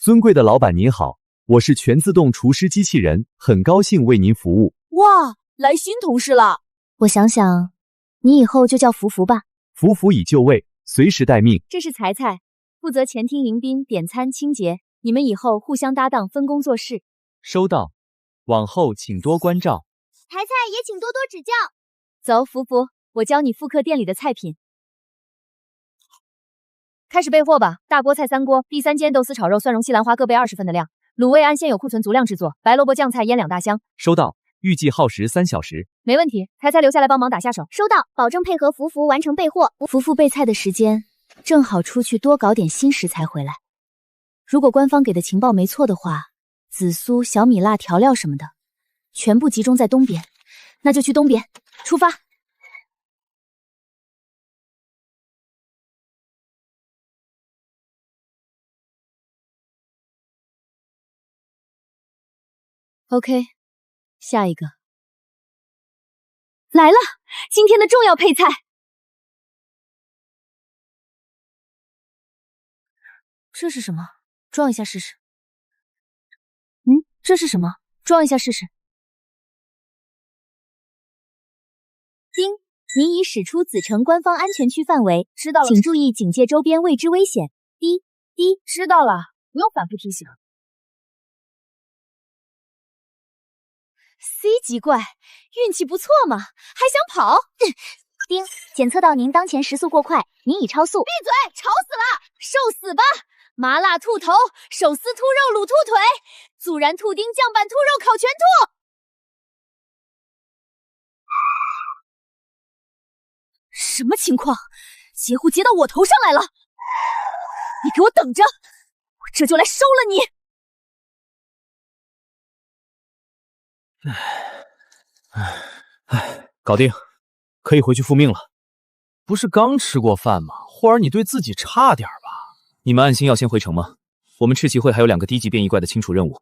L: 尊贵的老板您好，我是全自动厨师机器人，很高兴为您服务。
C: 哇，来新同事了。
A: 我想想，你以后就叫福福吧。
L: 福福已就位，随时待命。
A: 这是彩彩，负责前厅迎宾、点餐、清洁，
B: 你们以后互相搭档，分工做事。
L: 收到，往后请多关照。
B: 台菜也请多多指教。走，福福，我教你复刻店里的菜品。开始备货吧，大锅菜3锅，第3间豆丝炒肉、蒜蓉西兰花各备20份的量，卤味安鲜有库存，足量制作，白萝卜酱菜腌2大箱。
L: 收到，预计耗时3小时。
B: 没问题，台菜留下来帮忙打下手。
A: 收到，保证配合福福完成备货。
B: 福福备菜的时间正好出去多搞点新食材回来。如果官方给的情报没错的话，紫苏、小米辣调料什么的，全部集中在东边，那就去东边，出发。OK， 下一个来了，今天的重要配菜。这是什么？装一下试试。这是什么？装一下试试。丁，您已驶出子城官方安全区范围，知道了，请注意警戒周边未知危险。滴，
C: 知道了，不用反复提醒。
B: C 级怪，运气不错嘛，还想跑？
A: 丁，检测到您当前时速过快，您已超速。
B: 闭嘴，吵死了！受死吧！麻辣兔头、手撕兔肉、卤兔腿、孜然兔丁、酱板兔肉、烤全兔。什么情况？截胡截到我头上来了！你给我等着，我这就来收了你！
D: 搞定，可以回去复命了。
E: 不是刚吃过饭吗？霍儿，你对自己差点吧？
F: 你们暗星要先回城吗？我们赤旗会还有2个低级变异怪的清除任务。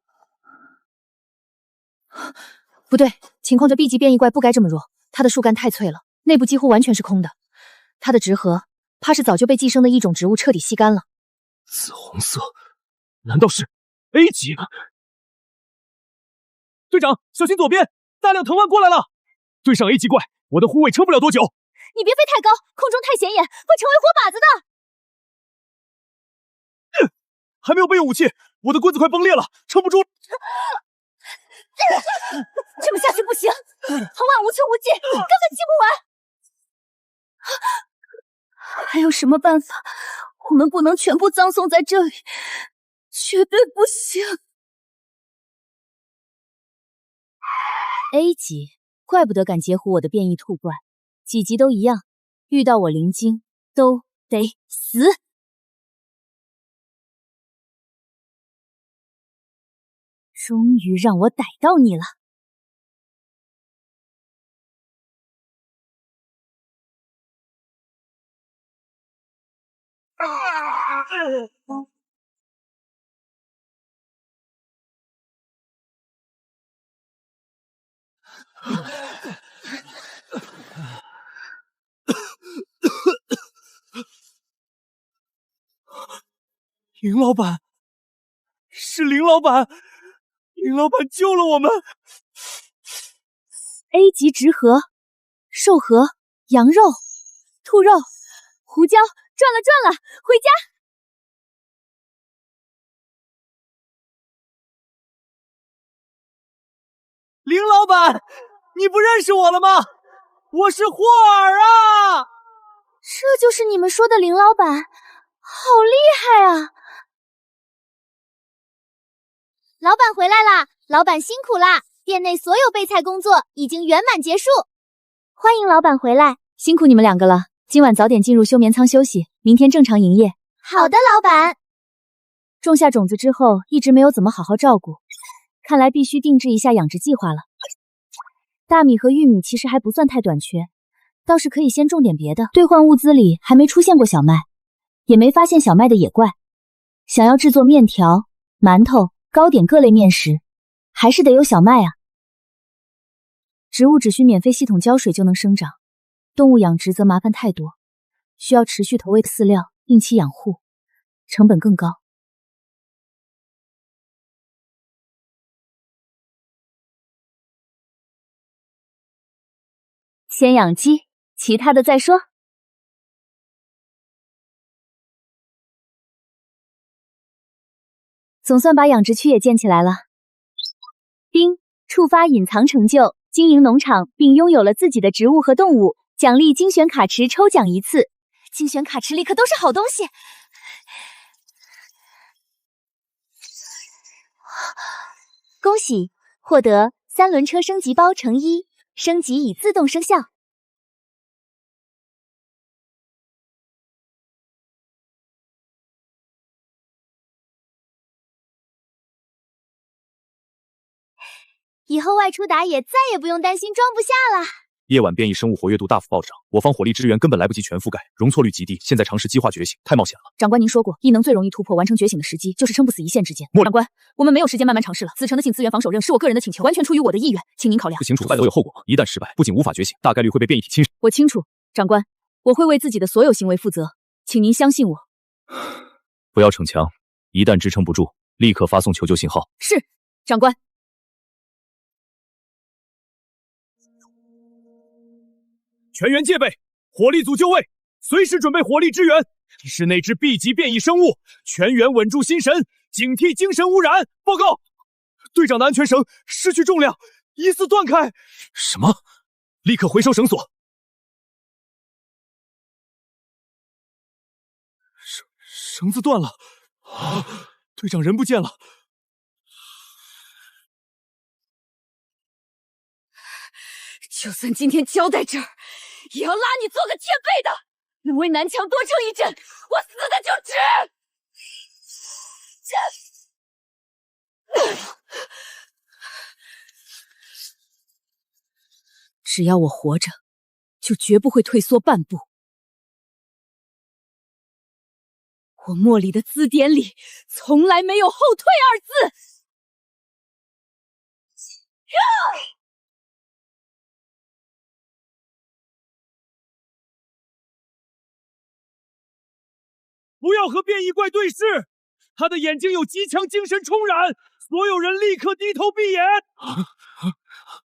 B: 不对，情况这 B 级变异怪不该这么弱，它的树干太脆了，内部几乎完全是空的。它的植核怕是早就被寄生的异种植物彻底吸干了。
K: 紫红色，难道是 A 级？队长，小心左边，大量藤蔓过来了！对上 A 级怪，我的护卫撑不了多久。
B: 你别飞太高，空中太显眼，会成为活靶子的。
K: 还没有备用武器，我的棍子快崩裂了，撑不住。
B: 这么下去不行，藤蔓无穷无尽，根本击不完。还有什么办法？我们不能全部葬送在这里，绝对不行。A 级，怪不得敢截胡我的变异兔怪，几级都一样，遇到我灵晶都得死。终于让我逮到你了！
K: 林老板，是林老板，林老板救了我们。
B: A 级植核、兽核、羊肉、兔肉、胡椒，赚了，回家。
K: 林老板，你不认识我了吗？我是霍尔啊！
B: 这就是你们说的林老板，好厉害啊！
A: 老板回来啦，老板辛苦啦！店内所有备菜工作已经圆满结束，欢迎老板回来。
B: 辛苦你们2个了，今晚早点进入休眠舱休息，明天正常营业。
A: 好的，老板。
B: 种下种子之后，一直没有怎么好好照顾，看来必须定制一下养殖计划了。大米和玉米其实还不算太短缺，倒是可以先种点别的。兑换物资里还没出现过小麦，也没发现小麦的野怪。想要制作面条、馒头、糕点各类面食，还是得有小麦啊。植物只需免费系统浇水就能生长，动物养殖则麻烦太多，需要持续投喂饲料，定期养护，成本更高。先养鸡，其他的再说。总算把养殖区也建起来了。丁，触发隐藏成就，经营农场并拥有了自己的植物和动物，奖励精选卡池抽奖1次。精选卡池里可都是好东西。恭喜获得3轮车升级包乘1，升级已自动生效。以后外出打野再也不用担心装不下了。
J: 夜晚变异生物活跃度大幅暴涨，我方火力支援根本来不及全覆盖，容错率极低。现在尝试激化觉醒，太冒险了。
A: 长官，您说过，异能最容易突破完成觉醒的时机，就是撑不死一线之间。长官，我们没有时间慢慢尝试了。子承的性资源防守刃是我个人的请求，完全出于我的意愿，请您考量。
J: 不清楚，败都有后果，一旦失败，不仅无法觉醒，大概率会被变异体侵蚀。
A: 我清楚，长官，我会为自己的所有行为负责，请您相信我。
J: 不要逞强，一旦支撑不住，立刻发送求救信号。
A: 是，长官。
K: 全员戒备，火力组就位，随时准备火力支援。是那只 B 级变异生物，全员稳住心神，警惕精神污染。报告，队长的安全绳失去重量，疑似断开。
J: 什么？
K: 立刻回收绳索。绳子断了，队长人不见了。
C: 就算今天交在这儿，也要拉你做个贴背的。能为南墙多撑一阵，我死的就值。
A: 只要我活着，就绝不会退缩半步。我墨里的字典里从来没有后退2字。
K: 不要和变异怪对视，他的眼睛有极强精神冲染，所有人立刻低头闭眼。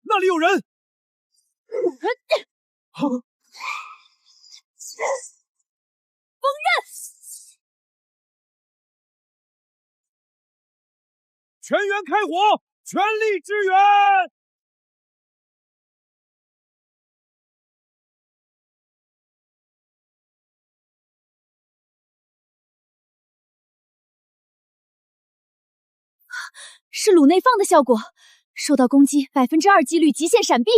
K: 那里有人！
C: 锋刃！
K: 全员开火，全力支援！
A: 是颅内放的效果，受到攻击2%几率极限闪避。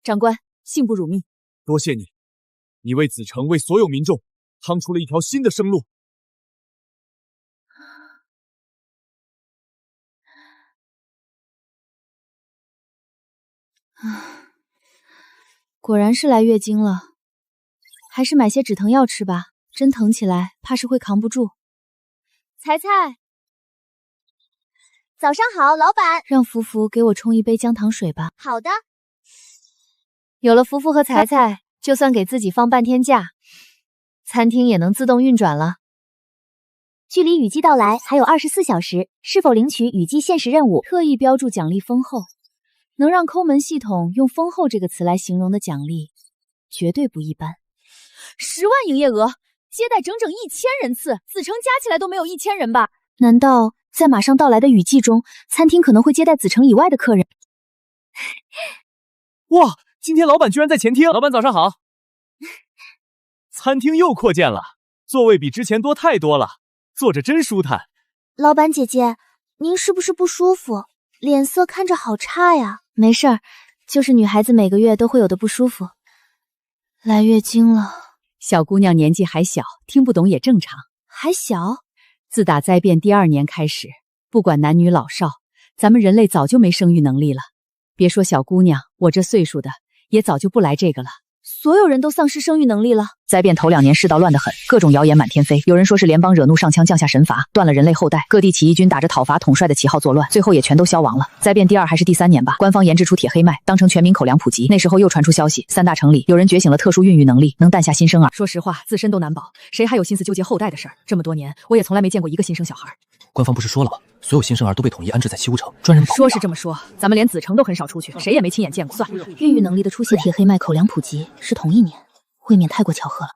A: 长官，幸不辱命。
K: 多谢你，你为子承，为所有民众趟出了一条新的生路。
A: 果然是来月经了，还是买些止疼药吃吧。真疼起来，怕是会扛不住。
B: 彩彩，早上好，老板。
A: 让福福给我冲一杯姜糖水吧。
B: 好的。
A: 有了福福和彩彩，就算给自己放半天假，餐厅也能自动运转了。
B: 距离雨季到来还有24小时，是否领取雨季限时任务？
A: 特意标注奖励丰厚，能让抠门系统用丰厚这个词来形容的奖励，绝对不一般。10万营业额。接待整整1000人次，子承加起来都没有1000人吧？难道在马上到来的雨季中，餐厅可能会接待子承以外的客人？
K: 哇，今天老板居然在前厅！老板早上好。餐厅又扩建了，座位比之前多太多了，坐着真舒坦。
B: 老板姐姐，您是不是不舒服？脸色看着好差呀。
A: 没事儿，就是女孩子每个月都会有的不舒服。来月经了。
M: 小姑娘年纪还小，听不懂也正常。
A: 还小？
M: 自打灾变第2年开始，不管男女老少，咱们人类早就没生育能力了。别说小姑娘，我这岁数的也早就不来这个了。
A: 所有人都丧失生育能力了。
M: 灾变头2年世道乱得很，各种谣言满天飞。有人说是联邦惹怒上枪降下神罚，断了人类后代。各地起义军打着讨伐统帅的旗号作乱，最后也全都消亡了。灾变第2还是第3年吧，官方研制出铁黑麦，当成全民口粮普及。那时候又传出消息，3大城里有人觉醒了特殊孕育能力，能诞下新生儿。
A: 说实话，自身都难保，谁还有心思纠结后代的事儿？这么多年，我也从来没见过一个新生小孩。
F: 官方不是说了吗？所有新生儿都被统一安置在西屋城，专人保护。
A: 说是这么说，咱们连子承都很少出去，谁也没亲眼见过。算了，孕育能力的出现，铁黑麦口粮普及是同一年，未免太过巧合了。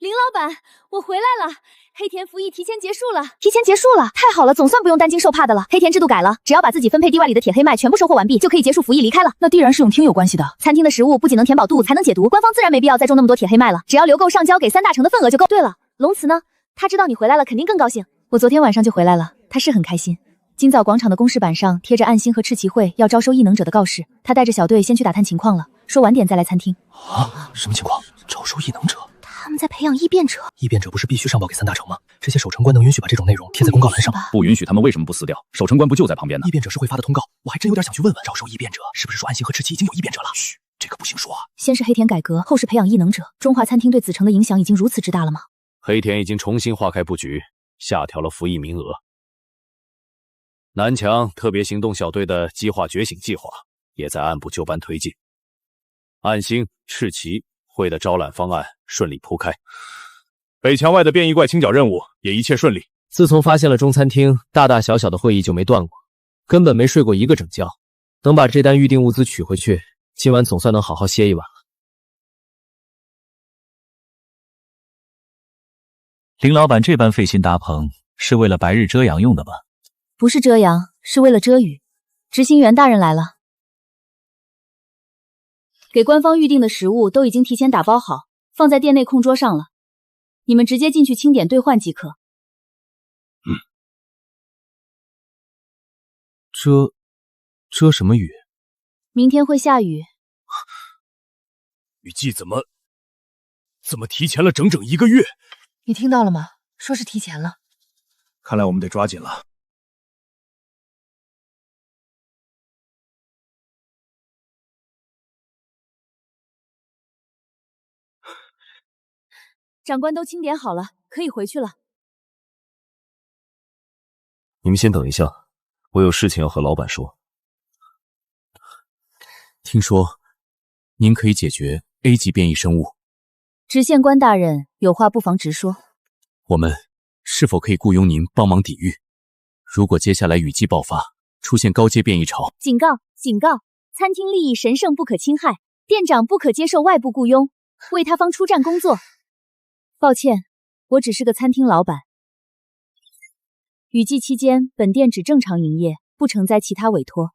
C: 林老板，我回来了，黑田服役提前结束了。
B: 提前结束了，太好了，总算不用担惊受怕的了。黑田制度改了，只要把自己分配地外里的铁黑麦全部收获完毕，就可以结束服役离开了。
M: 那必然是用听有关系的。
B: 餐厅的食物不仅能填饱肚子，还能解毒，官方自然没必要再种那么多铁黑麦了，只要留够上交给3大城的份额就够。对了，龙慈呢？他知道你回来了，肯定更高兴。我昨天晚上就回来了，他是很开心。今早广场的公示板上贴着暗星和赤旗会要招收异能者的告示，他带着小队先去打探情况了，说晚点再来餐厅。
F: 啊，什么情况？招收异能者？
B: 他们在培养异变者。
F: 异变者不是必须上报给3大城吗？这些守城官能允许把这种内容贴在公告栏上吗？
G: 不允许，他们为什么不撕掉？守城官不就在旁边呢？
F: 异变者是会发的通告，我还真有点想去问问，招收异变者是不是说暗星和赤旗已经有异变者了？嘘，这个不行说啊。
B: 先是黑田改革，后是培养异能者，中华餐厅对子城的影响已经如此之大了吗？
H: 黑田已经重新划开布局，下调了服役名额。南墙特别行动小队的激化觉醒计划也在按部就班推进，暗星、赤旗会的招揽方案顺利铺开，
J: 北墙外的变异怪清剿任务也一切顺利。
E: 自从发现了中餐厅，大大小小的会议就没断过，根本没睡过一个整觉。等把这单预定物资取回去，今晚总算能好好歇一晚了。
G: 林老板这般费心搭棚，是为了白日遮阳用的吧？
A: 不是遮阳，是为了遮雨。执行员大人来了，给官方预定的食物都已经提前打包好，放在店内空桌上了，你们直接进去清点兑换即可。
D: 遮什么雨？
A: 明天会下雨。
J: 雨季怎么提前了整整1个月？
I: 你听到了吗？说是提前了。
J: 看来我们得抓紧了。
A: 长官都清点好了，可以回去了。
H: 你们先等一下，我有事情要和老板说。
D: 听说您可以解决 A 级变异生物，
A: 知县官大人有话不妨直说。
D: 我们是否可以雇佣您帮忙抵御？如果接下来雨季爆发，出现高阶变异潮，
B: 警告！警告！餐厅利益神圣不可侵害，店长不可接受外部雇佣，为他方出战工作。
A: 抱歉，我只是个餐厅老板。雨季期间，本店只正常营业，不承载其他委托。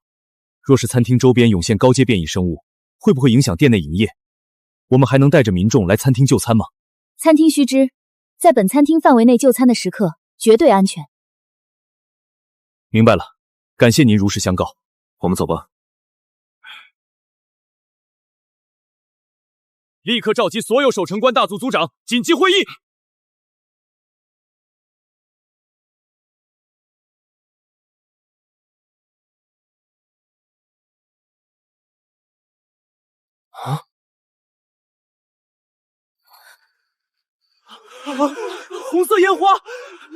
D: 若是餐厅周边涌现高阶变异生物，会不会影响店内营业？我们还能带着民众来餐厅就餐吗？
A: 餐厅须知，在本餐厅范围内就餐的食客绝对安全。
D: 明白了，感谢您如实相告。
H: 我们走吧。
J: 立刻召集所有守城官大组组长紧急会议。
K: 红色烟花，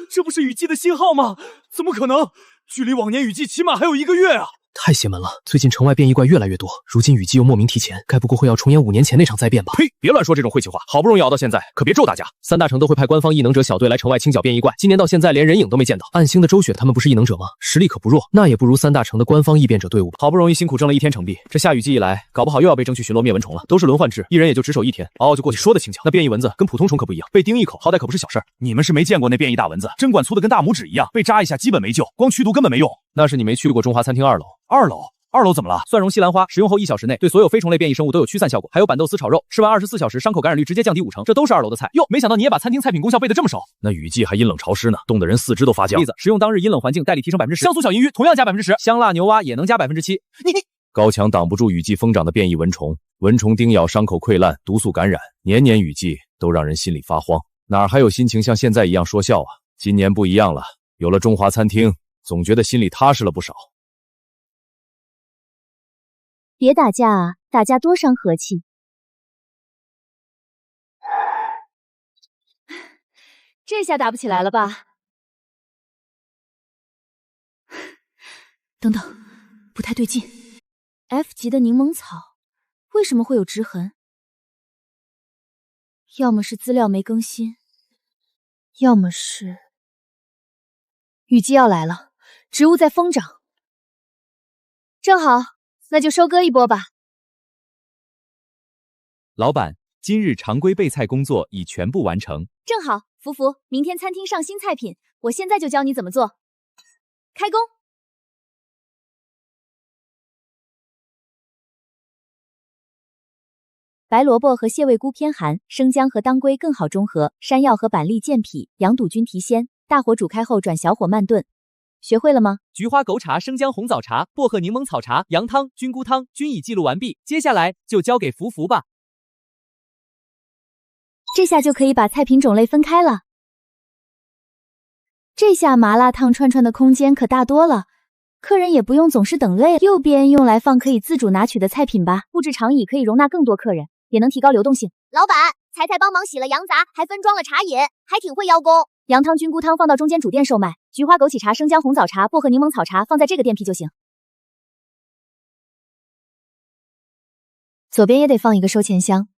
K: 这不是雨季的信号吗？怎么可能？距离往年雨季起码还有1个月啊！
F: 太邪门了！最近城外变异怪越来越多，如今雨季又莫名提前，该不会要重演5年前那场灾变吧？
K: 呸！别乱说这种晦气话，好不容易熬到现在，可别咒大家。
E: 3大城都会派官方异能者小队来城外清剿变异怪，今年到现在连人影都没见到。暗星的周雪他们不是异能者吗？实力可不弱，那也不如3大城的官方异变者队伍吧。
D: 好不容易辛苦挣了1天成币，这下雨季一来，搞不好又要被征去巡逻灭蚊虫了。都是轮换制，一人也就值守1天，嗷嗷就过去。说的轻巧，那变异蚊子跟普通虫可不一样，被叮一口好歹可不是小事儿。
J: 你们是没见过那变异大蚊子，针管粗的跟大拇指一样，被扎一下基本没救，光驱毒根本没用。
D: 那是你没去过中华餐厅2楼。
J: 2楼怎么了？
D: 蒜蓉西兰花使用后1小时内对所有非虫类变异生物都有驱散效果，还有板豆丝炒肉，吃完24小时伤口感染率直接降低50%，这都是2楼的菜。
J: 哟，没想到你也把餐厅菜品功效背得这么熟。
D: 那雨季还阴冷潮湿呢，冻得人4肢都发僵。
J: 例子，使用当日阴冷环境代理提升10%，香酥小银鱼同样加10%，香辣牛蛙也能加7%。你
D: 高墙挡不住雨季疯长的变异蚊虫，蚊虫叮咬伤口溃烂，毒素感染，年年雨季都让人心里发慌，哪还有心情像现在一样说笑啊？今年不一样了，有了中华餐厅，总觉得心里踏实了不少。
B: 别打架啊，打架多伤和气。
A: 这下打不起来了吧？
I: 等等，不太对劲。
A: F 级的柠檬草为什么会有直痕？要么是资料没更新，要么是雨季要来了，植物在疯长。正好，那就收割一波吧。
L: 老板，今日常规备菜工作已全部完成。
B: 正好，福福，明天餐厅上新菜品，我现在就教你怎么做。开工！白萝卜和蟹味菇偏寒，生姜和当归更好中和，山药和板栗健脾，羊肚菌提鲜。大火煮开后转小火慢炖。学会了吗？
K: 菊花枸茶、生姜红枣茶、薄荷柠檬草茶、羊汤、菌菇汤均已记录完毕，接下来就交给福福吧。
B: 这下就可以把菜品种类分开了。这下麻辣烫串串的空间可大多了，客人也不用总是等累。右边用来放可以自主拿取的菜品吧，布置长椅可以容纳更多客人，也能提高流动性。
N: 老板，才帮忙洗了羊杂，还分装了茶饮，还挺会邀功。
B: 羊汤、菌菇汤放到中间主店售卖，菊花枸杞茶、生姜红枣茶、薄荷柠檬草茶放在这个店批就行。左边也得放一个收钱箱。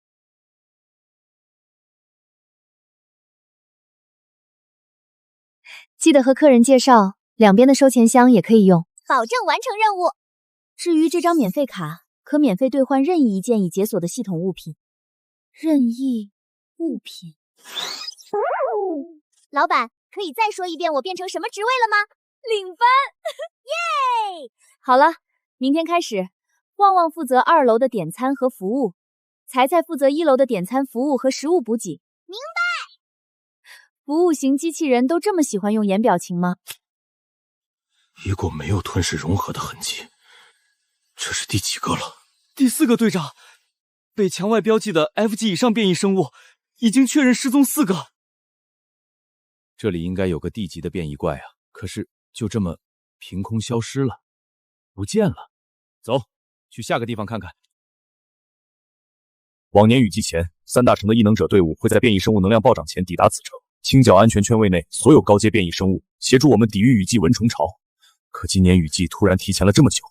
B: 记得和客人介绍，两边的收钱箱也可以用，
N: 保证完成任务。
B: 至于这张免费卡，可免费兑换任意一件已解锁的系统物品。任意物品。
N: 老板，可以再说一遍我变成什么职位了吗？
B: 领班！耶！好了，明天开始，旺旺负责2楼的点餐和服务，才负责1楼的点餐服务和食物补给。
N: 明白。
B: 服务型机器人都这么喜欢用颜表情吗？
H: 一过没有吞噬融合的痕迹，这是第几个了？
K: 第4个，队长。被墙外标记的 F 级以上变异生物已经确认失踪4个。
D: 这里应该有个 D 级的变异怪啊，可是就这么凭空消失了，不见了。走，去下个地方看看。
G: 往年雨季前，3大城的异能者队伍会在变异生物能量暴涨前抵达此城，清剿安全圈位内所有高阶变异生物，协助我们抵御雨季蚊虫潮。可今年雨季突然提前了这么久，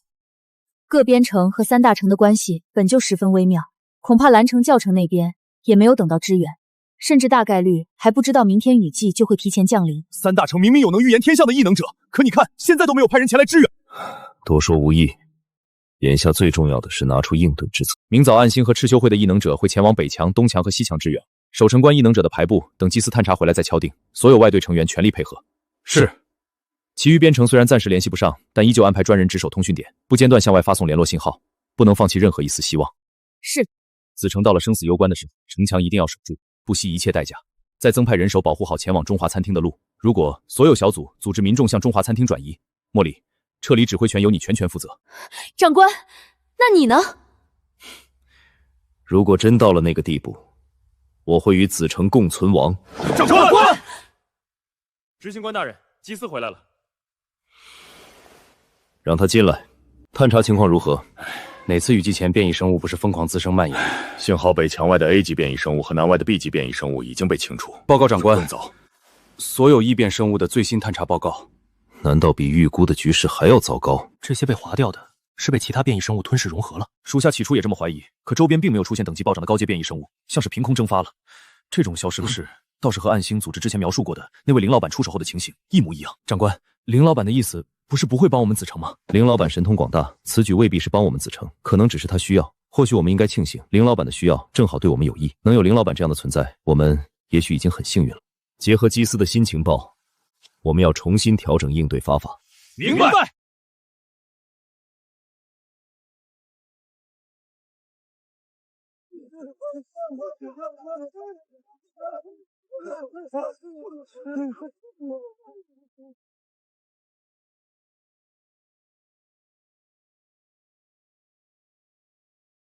B: 各边城和3大城的关系本就十分微妙，恐怕蓝城、教城那边也没有等到支援，甚至大概率还不知道明天雨季就会提前降临。
K: 3大城明明有能预言天象的异能者，可你看现在都没有派人前来支援。
F: 多说无益，眼下最重要的是拿出应对之策。
D: 明早暗星和赤修会的异能者会前往北墙、东墙和西墙支援，守城关异能者的排布等祭司探查回来再敲定。所有外队成员全力配合。是。其余边城虽然暂时联系不上，但依旧安排专人值守通讯点，不间断向外发送联络信号，不能放弃任何一丝希望。
B: 是。
D: 子城到了生死攸关的时候，城墙一定要守住，不惜一切代价。再增派人手保护好前往中华餐厅的路。如果所有小组组织民众向中华餐厅转移，茉莉，撤离指挥权由你全权负责。
B: 长官，那你呢？
F: 如果真到了那个地步，我会与子城共存亡。
J: 长官！执行官大人，祭司回来了。
F: 让他进来，探查情况如何？
H: 哪次雨季前变异生物不是疯狂滋生蔓延？
J: 幸好北墙外的 A 级变异生物和南外的 B 级变异生物已经被清除。
H: 报告长官，
J: 更早，
H: 所有异变生物的最新探查报告。
F: 难道比预估的局势还要糟糕？
H: 这些被划掉的是被其他变异生物吞噬融合了。
D: 属下起初也这么怀疑，可周边并没有出现等级暴涨的高阶变异生物，像是凭空蒸发了。这种消失的事，倒是和暗星组织之前描述过的那位林老板出手后的情形一模一样。长官，林老板的意思不是不会帮我们子城吗？
F: 林老板神通广大，此举未必是帮我们子城，可能只是他需要。或许我们应该庆幸林老板的需要正好对我们有益，能有林老板这样的存在，我们也许已经很幸运了。结合基斯的新情报，我们要重新调整应对方法。
J: 明白。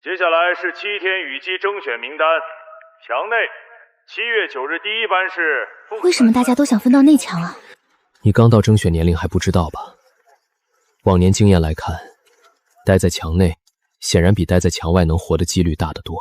J: 接下来是7天雨季征选名单，墙内7月9日第1班是。
B: 为什么大家都想分到内墙啊？
E: 你刚到征选年龄还不知道吧？往年经验来看，待在墙内显然比待在墙外能活的几率大得多。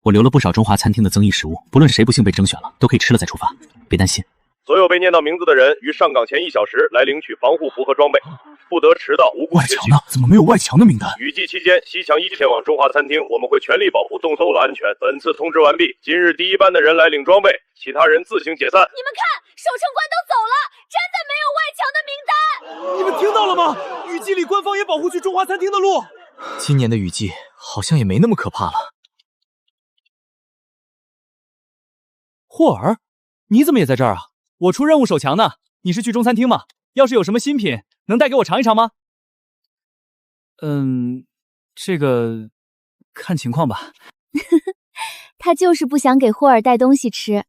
F: 我留了不少中华餐厅的增益食物，不论谁不幸被征选了，都可以吃了再出发，别担心。
J: 所有被念到名字的人于上岗前1小时来领取防护服和装备，不得迟到无故缺席。
K: 外墙呢？怎么没有外墙的名单？
J: 雨季期间，西墙1前往中华餐厅，我们会全力保护动搜的安全。本次通知完毕，今日第1班的人来领装备，其他人自行解散。
N: 你们看，守城官都走了，真的没有外墙的名单。
K: 你们听到了吗？雨季里官方也保护去中华餐厅的路。
O: 今年的雨季好像也没那么可怕了。
K: 霍尔，你怎么也在这儿啊？我出任务守墙呢。你是去中餐厅吗？要是有什么新品，能带给我尝一尝吗？这个看情况吧。
B: 他就是不想给霍尔带东西吃。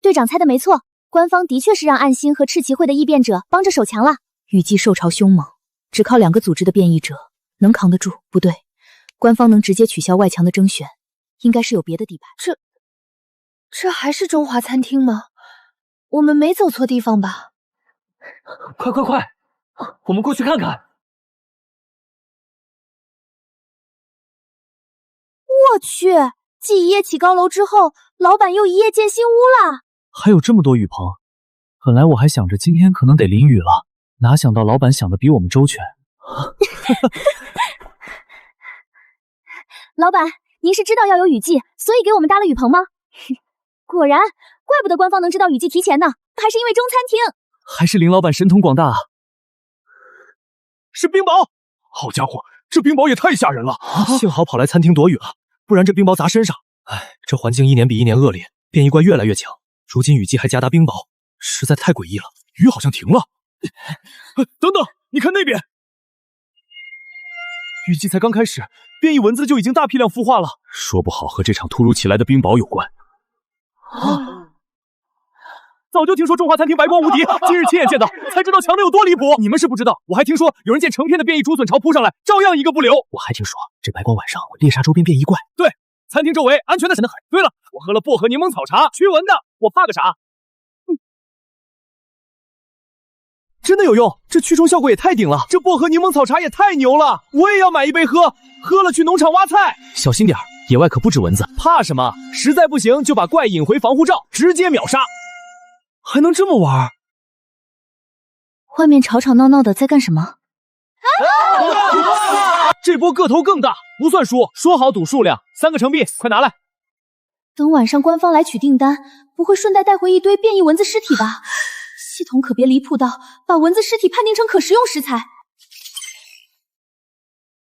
B: 队长猜的没错，官方的确是让暗星和赤旗会的异变者帮着守墙了。
A: 雨季受潮凶猛，只靠2个组织的变异者能扛得住？不对，官方能直接取消外墙的征选，应该是有别的底牌。
C: 这还是中华餐厅吗？我们没走错地方吧？
E: 快，我们过去看看。
B: 我去，继一夜起高楼之后，老板又一夜建新屋了。
E: 还有这么多雨棚，本来我还想着今天可能得淋雨了，哪想到老板想的比我们周全。
B: 老板，您是知道要有雨季，所以给我们搭了雨棚吗？果然，怪不得官方能知道雨季提前呢，还是因为中餐厅。
K: 还是林老板神通广大啊！
G: 是冰雹！好家伙，这冰雹也太吓人了！
E: 幸好跑来餐厅躲雨了，不然这冰雹砸身上。哎，这环境一年比一年恶劣，变异怪越来越强，如今雨季还夹杂冰雹，实在太诡异了。
G: 雨好像停了。等等，你看那边，
K: 雨季才刚开始，变异蚊子就已经大批量孵化了，
G: 说不好和这场突如其来的冰雹有关。
K: 早就听说中华餐厅白光无敌，今日亲眼见到，才知道强的有多离谱。你们是不知道，我还听说有人见成片的变异竹笋朝扑上来，照样一个不留。
E: 我还听说这白光晚上会猎杀周边变异怪。
K: 对，餐厅周围安全的很。对了，我喝了薄荷柠檬草茶，驱蚊的。我发个傻。真的有用，这驱虫效果也太顶了。这薄荷柠檬草茶也太牛了，我也要买一杯喝。喝了去农场挖菜。
E: 小心点，野外可不止蚊子。
K: 怕什么？实在不行就把怪引回防护罩，直接秒杀。还能这么玩？
A: 外面吵吵闹闹的在干什么？
K: 这波个头更大，不算输。说好赌数量，3个成币，快拿来。
A: 等晚上官方来取订单，不会顺带带回一堆变异蚊子尸体吧？系统可别离谱到把蚊子尸体判定成可食用食材。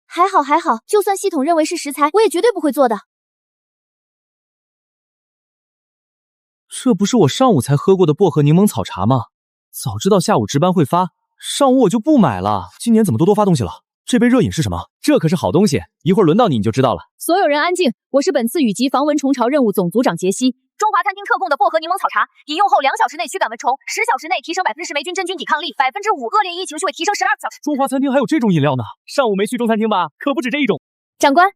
B: 还好，就算系统认为是食材，我也绝对不会做的。
K: 这不是我上午才喝过的薄荷柠檬草茶吗？早知道下午值班会发，上午我就不买了。今年怎么多发东西了？这杯热饮是什么？这可是好东西，一会儿轮到你就知道了。
O: 所有人安静，我是本次雨季防蚊虫巢任务总组长杰西。中华餐厅特供的薄荷柠檬草茶，饮用后2小时内驱赶蚊虫，10小时内提升10%霉菌真菌抵抗力，5%恶劣异情绪会提升12小时。
K: 中华餐厅还有这种饮料呢？上午没去中餐厅吧？可不止这一种。
B: 长官，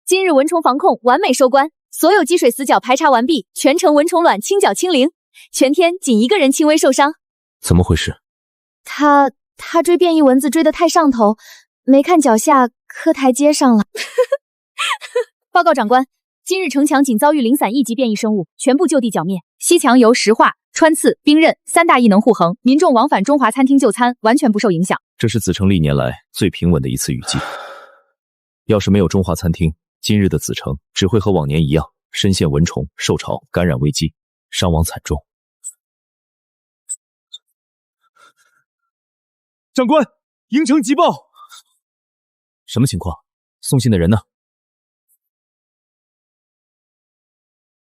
B: 今日蚊虫防控完美收官，所有积水死角排查完毕，全程蚊虫卵清剿清零，全天仅1个人轻微受伤。
H: 怎么回事？
B: 他追变异蚊子追得太上头，没看脚下磕台阶上了。
O: 报告长官，今日城墙仅遭遇零散1级变异生物，全部就地剿灭。西墙由石化、穿刺、冰刃3大异能护航，民众往返中华餐厅就餐完全不受影响。
D: 这是子城历年来最平稳的一次雨季。要是没有中华餐厅，今日的子城只会和往年一样，深陷蚊虫、受潮、感染危机，伤亡惨重。
K: 长官，营城急报！
D: 什么情况？送信的人呢？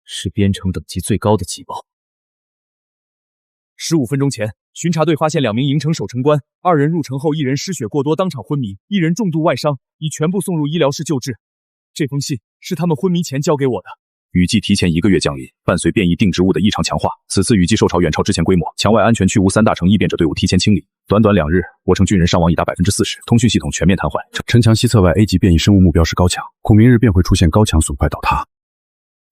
D: 是编程等级最高的急报。
K: 15分钟前，巡查队发现2名营城守城官，2人入城后1人失血过多当场昏迷，1人重度外伤，已全部送入医疗室救治。这封信是他们昏迷前交给我的。
G: 雨季提前1个月降临，伴随变异定植物的异常强化，此次雨季受潮远超之前规模，墙外安全区无3大城异变者队伍提前清理。短短2日，我城军人伤亡已达40%，通讯系统全面瘫痪。
P: 城墙西侧外 A 级变异生物目标是高墙，恐明日便会出现高墙损坏倒塌。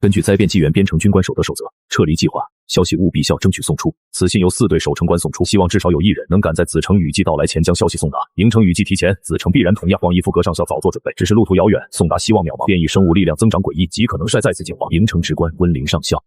D: 根据灾变纪元编程军官守则守则，撤离计划消息务必效争取送出。此信由4队守城官送出，希望至少有1人能赶在子城雨季到来前将消息送达。营城雨季提前，子城必然同样。广义副阁上校早做准备，只是路途遥远，送达希望渺茫。变异生物力量增长诡异，极可能率再次进化。营城直官温陵上校。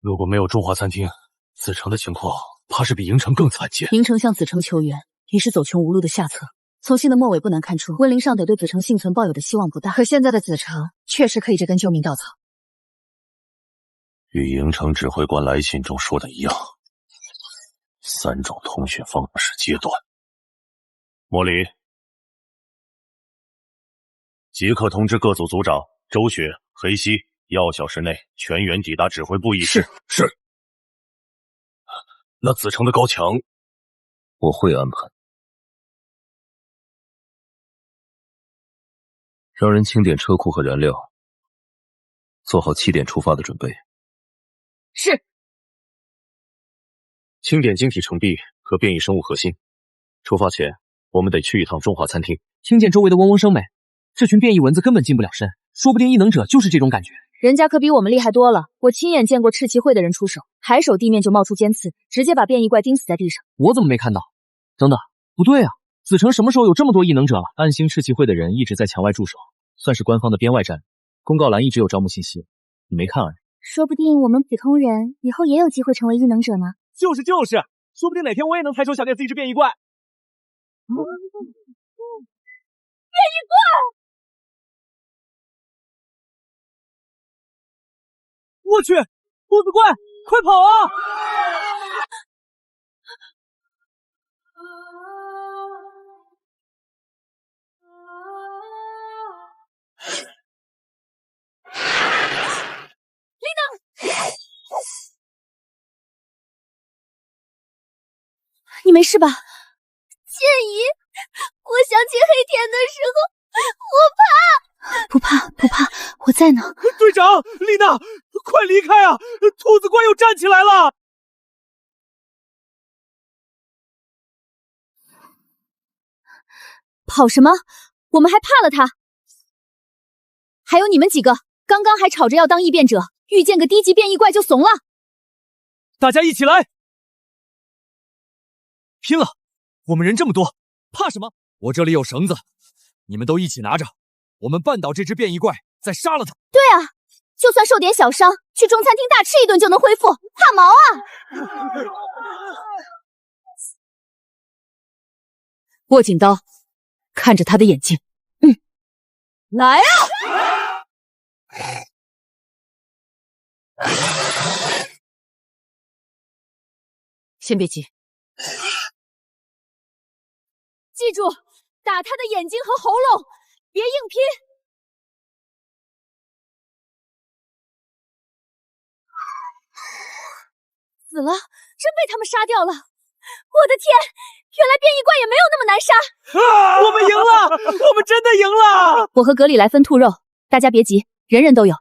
H: 如果没有中华餐厅，子城的情况怕是比营城更惨烈。
A: 营城向子城求援，已是走穷无路的下策。从信的末尾不难看出，温陵上得对子城幸存抱有的希望不大。可现在的子城确实可以这根救命稻草。
H: 与营城指挥官来信中说的一样，3种通讯方式阶段。莫离，即刻通知各组组长周雪、黑西，1小时内全员抵达指挥部议事。
F: 是。那子城的高墙，我会安排。让人清点车库和燃料，做好7点出发的准备。
O: 是。
F: 清点晶体成壁和变异生物核心。出发前，我们得去一趟中华餐厅。
E: 听见周围的嗡嗡声没？这群变异蚊子根本近不了身，说不定异能者就是这种感觉。
O: 人家可比我们厉害多了，我亲眼见过赤旗会的人出手，还手地面就冒出尖刺，直接把变异怪钉死在地上。
E: 我怎么没看到？等等，不对啊，子城什么时候有这么多异能者了？暗星赤旗会的人一直在墙外驻守，算是官方的边外战。公告栏一直有招募信息，你没看而已。
N: 说不定我们普通人以后也有机会成为异能者呢。
K: 就是，说不定哪天我也能抬手小电死一只变异怪。变异怪！我去，兔子怪，快跑啊！
O: 丽娜，你没事吧？
N: 建议，我想起黑田的时候，我怕。
A: 不怕，我在呢。
K: 队长，丽娜，快离开啊！兔子怪又站起来了。
O: 跑什么？我们还怕了他？还有你们几个，刚刚还吵着要当异变者，遇见个低级变异怪就怂了。
K: 大家一起来，拼了！我们人这么多，怕什么？我这里有绳子，你们都一起拿着，我们绊倒这只变异怪，再杀了他。
N: 对啊，就算受点小伤，去中餐厅大吃一顿就能恢复，怕毛啊！
A: 握紧刀，看着他的眼睛。
O: 来啊！
A: 先别急，
O: 记住，打他的眼睛和喉咙，别硬拼。死了，真被他们杀掉了！我的天，原来变异怪也没有那么难杀！
K: 啊，我们赢了，我们真的赢了！
O: 我和格里来分兔肉，大家别急，人人都有。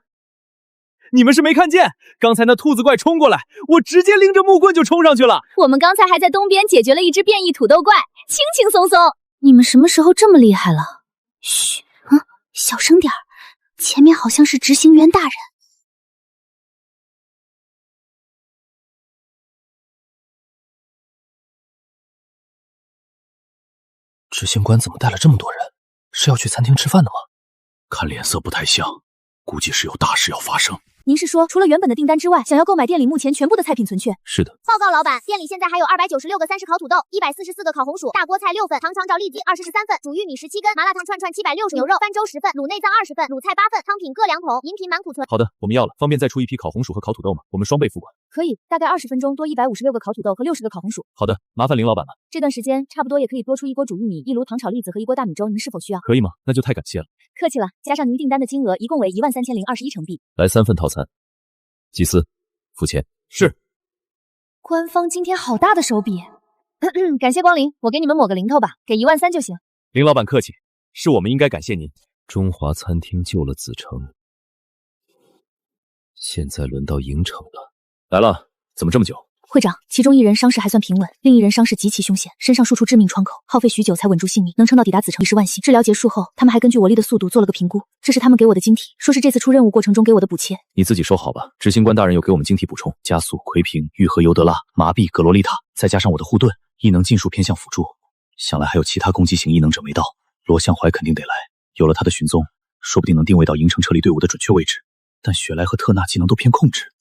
K: 你们是没看见，刚才那兔子怪冲过来，我直接拎着木棍就冲上去了。
N: 我们刚才还在东边解决了一只变异土豆怪，轻轻松松。
A: 你们什么时候这么厉害了？嘘，小声点儿，前面好像是执行员大人。
F: 执行官怎么带了这么多人？是要去餐厅吃饭的吗？看脸色不太像，估计是有大事要发生。
O: 您是说，除了原本的订单之外，想要购买店里目前全部的菜品存确？
F: 是的。
N: 报告老板，店里现在还有296个30烤土豆，144个烤红薯，大锅菜6份，糖炒栗子23份，煮玉米17根，麻辣烫串760，牛肉翻粥10份，卤内脏20份，卤菜8份，汤品各2桶，饮品满库存。
D: 好的，我们要了，方便再出一批烤红薯和烤土豆吗？我们双倍付款。
O: 可以，大概20分钟多156个烤土豆和60个烤红薯。
D: 好的，麻烦林老板了。
O: 这段时间差不多也可以多出1锅煮玉米、1炉糖炒栗子和1锅大米粥，您是否需要？
D: 可以吗？那就太感谢了。
O: 客气了，加上您订单的金额一共为13021成币。
D: 来3份套餐。祭司，付钱。
K: 是。
O: 官方今天好大的手笔，感谢光临，我给你们抹个零头吧，给13000就行。
D: 林老板客气，是我们应该感谢您。
F: 中华餐厅救了子城，现在轮到营城了。
D: 来了，怎么这么久？
O: 会长，其中一人伤势还算平稳，另一人伤势极其凶险，身上数处致命创口，耗费许久才稳住性命，能撑到抵达子城已是万幸。治疗结束后，他们还根据我力的速度做了个评估，这是他们给我的晶体，说是这次出任务过程中给我的补切。
F: 你自己收好吧。执行官大人又给我们晶体补充，加速、奎平、愈合尤德拉、麻痹、格罗丽塔，再加上我的护盾，异能尽数偏向辅助。想来还有其他攻击型异能者没到，罗向怀肯定得来。有了他的寻踪，说不定能定位到营城撤离队伍的准确位置。但雪莱和特纳技能都偏控制，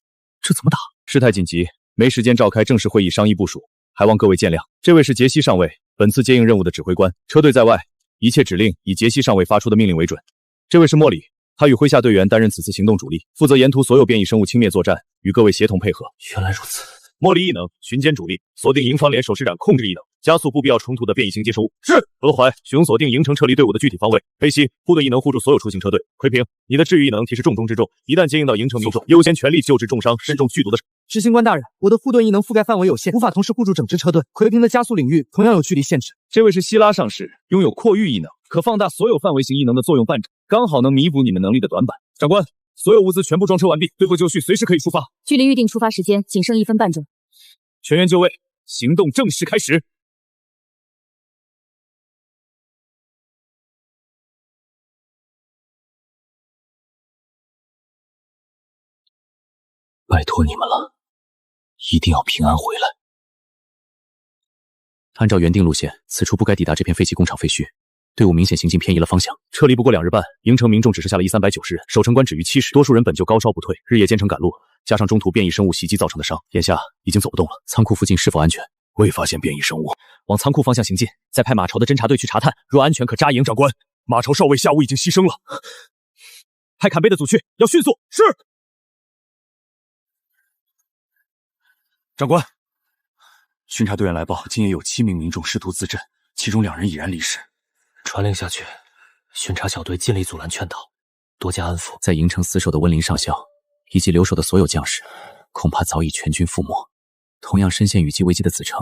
F: 这怎么打？
D: 事态紧急。没时间召开正式会议商议部署，还望各位见谅。这位是杰西上尉，本次接应任务的指挥官。车队在外，一切指令以杰西上尉发出的命令为准。这位是莫里，他与麾下队员担任此次行动主力，负责沿途所有变异生物清灭作战，与各位协同配合。
F: 原来如此，
G: 茉莉异能，巡检主力，锁定营方联手施展控制异能，加速不必要冲突的变异型接生物。是。何怀，熊锁定营城撤离队伍的具体方位。黑西，护队异能护住所有出行车队。奎平，你的治愈异能提示重中之重，一旦接应到营城民众，优先全力救治重伤、身中剧毒的。
Q: 执行官大人，我的护盾异能覆盖范围有限，无法同时护住整支车队。奎平的加速领域同样有距离限制。
K: 这位是希拉上士，拥有扩域异能，可放大所有范围型异能的作用范畴，刚好能弥补你们能力的短板。长官，所有物资全部装车完毕，队后就绪，随时可以出发。
O: 距离预定出发时间仅剩1分半钟，
K: 全员就位，行动正式开始。
F: 拜托你们了，一定要平安回来。
D: 按照原定路线，此处不该抵达这片废弃工厂废墟。队伍明显行进偏移了方向，撤离不过2日半，营城民众只剩下了1390人，守城官只余70，多数人本就高烧不退，日夜兼程赶路，加上中途变异生物袭击造成的伤，眼下已经走不动了。仓库附近是否安全？
G: 未发现变异生物，
K: 往仓库方向行进，再派马朝的侦察队去查探，若安全可扎营。
G: 长官，马朝少尉下午已经牺牲了，
K: 派坎贝的组去，要迅速。
G: 是。长官，巡查队员来报，今夜有7名民众试图自震，其中2人已然离世。
F: 传令下去，巡查小队尽力阻拦劝导，多加安抚。
D: 在营城死守的温林上校以及留守的所有将士，恐怕早已全军覆没。同样深陷雨季危机的子城，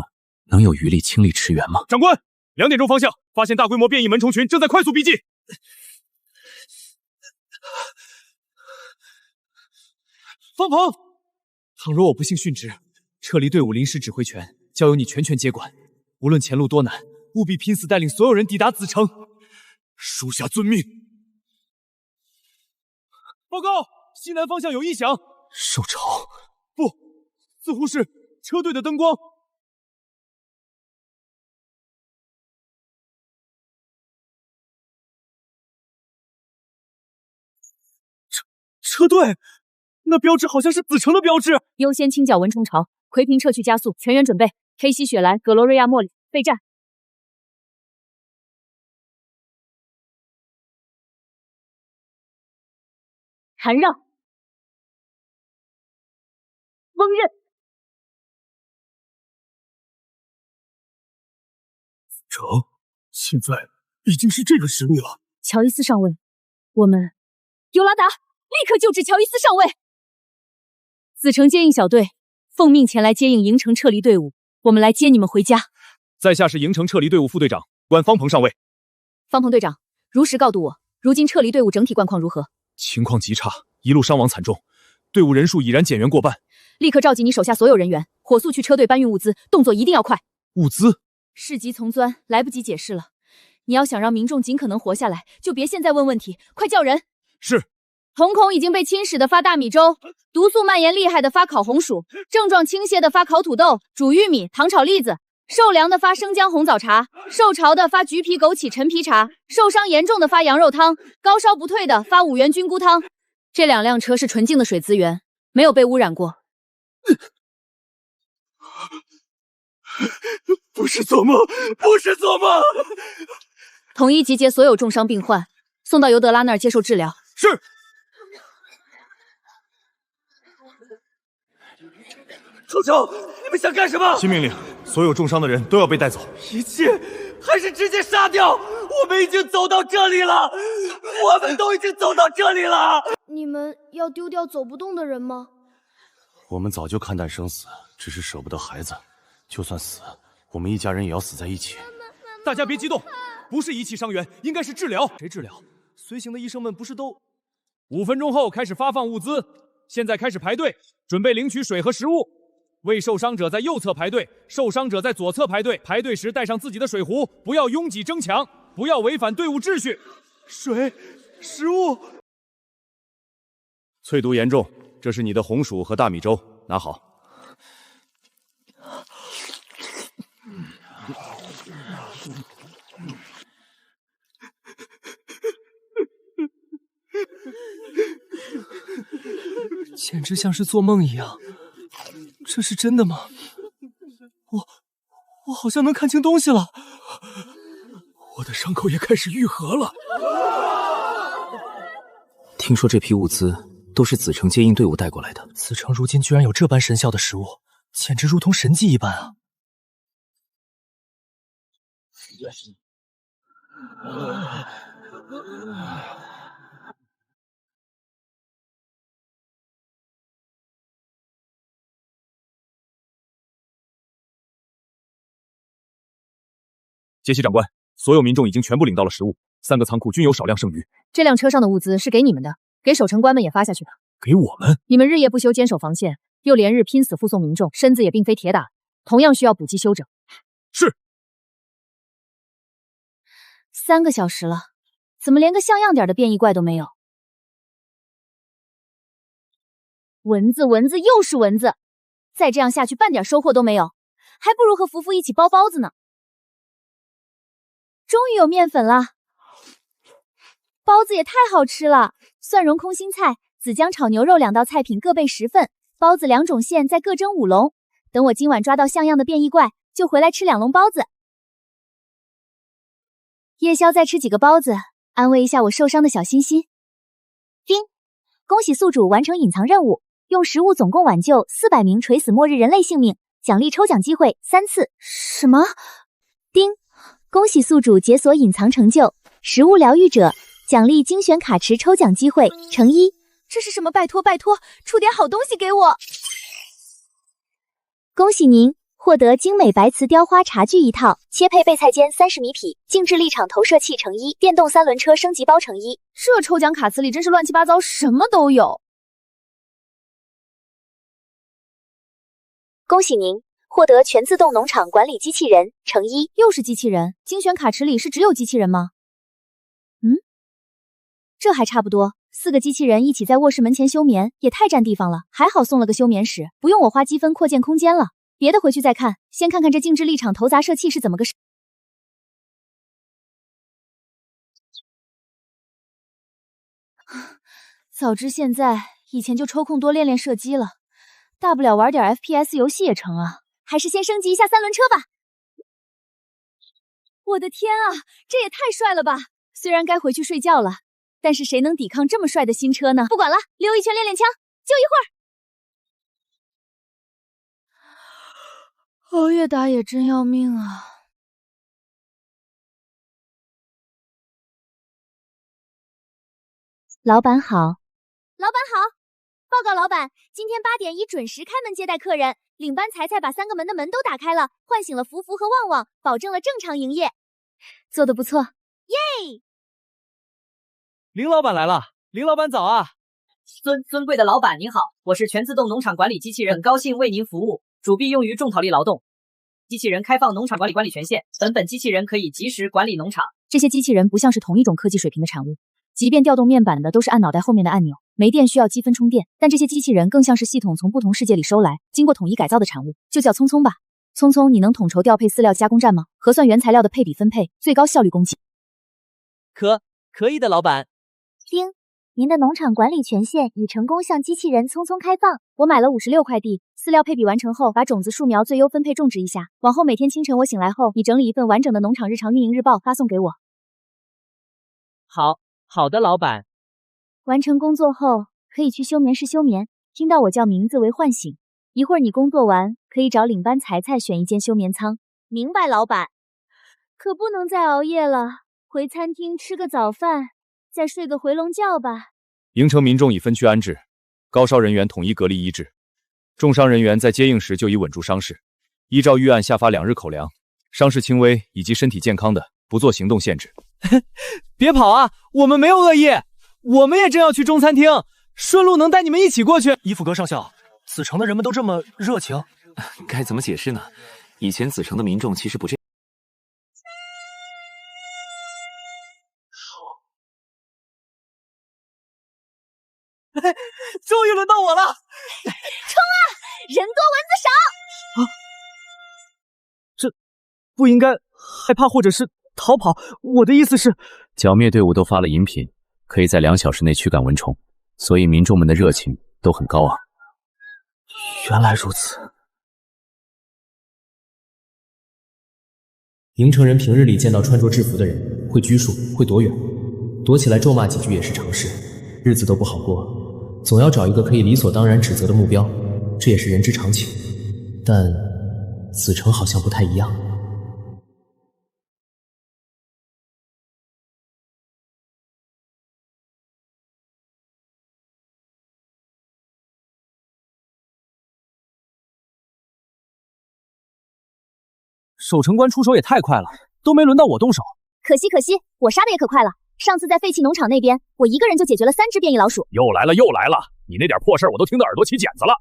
D: 能有余力倾力驰援吗？
K: 长官，2点钟方向发现大规模变异蚊虫群正在快速逼近。
Q: 方鹏，倘若我不幸殉职，撤离队伍临时指挥权交由你全权接管，无论前路多难，务必拼死带领所有人抵达子城。
G: 属下遵命。
K: 报告，西南方向有异响。
F: 受潮？
K: 不，似乎是车队的灯光。
Q: 车队，那标志好像是子城的标志。
O: 优先清剿蚊虫巢，奎平撤去加速，全员准备。黑西、雪兰、格罗瑞亚、茉莉备战。缠绕，锋刃。
G: 城现在已经是这个实力了。
O: 乔伊斯上尉，我们尤拉达，立刻救治乔伊斯上尉。子城接应小队，奉命前来接应营城撤离队伍，我们来接你们回家。
K: 在下是营城撤离队伍副队长关方鹏上尉。
O: 方鹏队长，如实告诉我，如今撤离队伍整体状况如何？
K: 情况极差，一路伤亡惨重，队伍人数已然减员过半。
O: 立刻召集你手下所有人员，火速去车队搬运物资，动作一定要快。
K: 物资？
O: 事急从钻，来不及解释了。你要想让民众尽可能活下来，就别现在问问题，快叫人。
K: 是。
O: 瞳孔已经被侵蚀的发大米粥，毒素蔓延厉害的发烤红薯，症状倾泻的发烤土豆、煮玉米、糖炒栗子，受凉的发生姜红枣茶，受潮的发橘皮枸杞陈皮茶，受伤严重的发羊肉汤，高烧不退的发五元菌菇汤。这2辆车是纯净的水资源，没有被污染过。
G: 不是做梦，不是做梦！
O: 统一集结所有重伤病患，送到尤德拉那儿接受治疗。
K: 是。
Q: 楚秋，你们想干什么？
G: 新命令，所有重伤的人都要被带走。
Q: 一切还是直接杀掉？我们已经走到这里了，我们都已经走到这里了。
N: 你们要丢掉走不动的人吗？
H: 我们早就看淡生死，只是舍不得孩子。就算死，我们一家人也要死在一起。
K: 大家别激动，不是遗弃伤员，应该是治疗。谁治疗？随行的医生们不是都？5分钟后开始发放物资，现在开始排队，准备领取水和食物。为受伤者在右侧排队，受伤者在左侧排队。排队时带上自己的水壶，不要拥挤争抢，不要违反队伍秩序。
Q: 水、食物。
D: 淬毒严重，这是你的红薯和大米粥，拿好。
Q: 简直像是做梦一样。这是真的吗？我好像能看清东西了。
G: 我的伤口也开始愈合了。
F: 听说这批物资都是子城接应队伍带过来的。
Q: 子城如今居然有这般神效的食物，简直如同神迹一般啊！
J: 杰西长官，所有民众已经全部领到了食物，3个仓库均有少量剩余。
O: 这辆车上的物资是给你们的，给守城官们也发下去的。
J: 给我们？
O: 你们日夜不休坚守防线，又连日拼死护送民众，身子也并非铁打，同样需要补给休整。
J: 是。
A: 3个小时了，怎么连个像样点的变异怪都没有？蚊子，蚊子，又是蚊子！再这样下去，半点收获都没有，还不如和福福一起包包子呢。终于有面粉了，包子也太好吃了！蒜蓉空心菜、紫姜炒牛肉2道菜品各备10份，包子2种馅，再各蒸5笼。等我今晚抓到像样的变异怪，就回来吃2笼包子。夜宵再吃几个包子，安慰一下我受伤的小心心。
B: 叮！恭喜宿主完成隐藏任务，用食物总共挽救400名垂死末日人类性命，奖励抽奖机会3次。
A: 什么？
B: 叮！恭喜宿主解锁隐藏成就，食物疗愈者，奖励精选卡池抽奖机会乘1。
A: 这是什么？拜托拜托，出点好东西给我！
B: 恭喜您获得精美白瓷雕花茶具1套，切配备菜间30米匹，静置立场投射器乘1，电动3轮车升级包乘1。
A: 这抽奖卡词里真是乱七八糟，什么都有。
B: 恭喜您获得全自动农场管理机器人乘1。
A: 又是机器人，精选卡池里是只有机器人吗？这还差不多，4个机器人一起在卧室门前休眠，也太占地方了。还好送了个休眠室，不用我花积分扩建空间了。别的回去再看，先看看这静置立场投砸射器是怎么个事。早知现在，以前就抽空多练练射击了，大不了玩点 FPS 游戏也成啊。
B: 还是先升级一下3轮车吧。
A: 我的天啊，这也太帅了吧！虽然该回去睡觉了，但是谁能抵抗这么帅的新车呢？不管了，溜一圈练练枪，就一会儿。熬夜打野真要命啊！
B: 老板好。
N: 老板好，报告老板，今天8点准时开门接待客人。领班彩彩把3个门的门都打开了，唤醒了福福和旺旺，保证了正常营业。
A: 做得不错，
N: 耶！
Q: 林老板来了，林老板早啊！
R: 尊贵的老板您好，我是全自动农场管理机器人，很高兴为您服务。主臂用于重讨力劳动，机器人开放农场管理权限，本机器人可以及时管理农场。
A: 这些机器人不像是同一种科技水平的产物，即便调动面板的都是按脑袋后面的按钮，没电需要积分充电，但这些机器人更像是系统从不同世界里收来，经过统一改造的产物，就叫聪聪吧。聪聪，你能统筹调配饲料加工站吗？核算原材料的配比分配，最高效率供给。
Q: 可以的，老板。
B: 叮，您的农场管理权限已成功向机器人聪聪开放。
A: 我买了56块地，饲料配比完成后，把种子树苗最优分配种植一下。往后每天清晨我醒来后，你整理一份完整的农场日常运营日报发送给我。
E: 好的，老板。
A: 完成工作后，可以去休眠室休眠，听到我叫名字为唤醒。一会儿你工作完，可以找领班彩彩选一间休眠舱。
N: 明白，老板。
A: 可不能再熬夜了，回餐厅吃个早饭，再睡个回笼觉吧。
D: 营城民众已分区安置，高烧人员统一隔离医治，重伤人员在接应时就已稳住伤势，依照预案下发2日口粮，伤势轻微以及身体健康的不做行动限制。
Q: 别跑啊，我们没有恶意，我们也正要去中餐厅，顺路能带你们一起过去。
H: 伊福阁上校，子城的人们都这么热情，
F: 该怎么解释呢？以前子城的民众其实不这样。
Q: 终于轮到我了！
N: 冲啊！人多蚊子少！
Q: 这不应该害怕或者是逃跑，我的意思是，
F: 剿灭队伍都发了饮品，可以在2小时内驱赶蚊虫，所以民众们的热情都很高昂。
Q: 原来如此。
E: 营城人平日里见到穿着制服的人，会拘束，会躲远，躲起来咒骂几句也是常事，日子都不好过，总要找一个可以理所当然指责的目标，这也是人之常情。但子成好像不太一样。
K: 守城官出手也太快了，都没轮到我动手。
B: 可惜，我杀的也可快了。上次在废弃农场那边，我一个人就解决了3只变异老鼠。
J: 又来了！你那点破事儿我都听得耳朵起茧子了。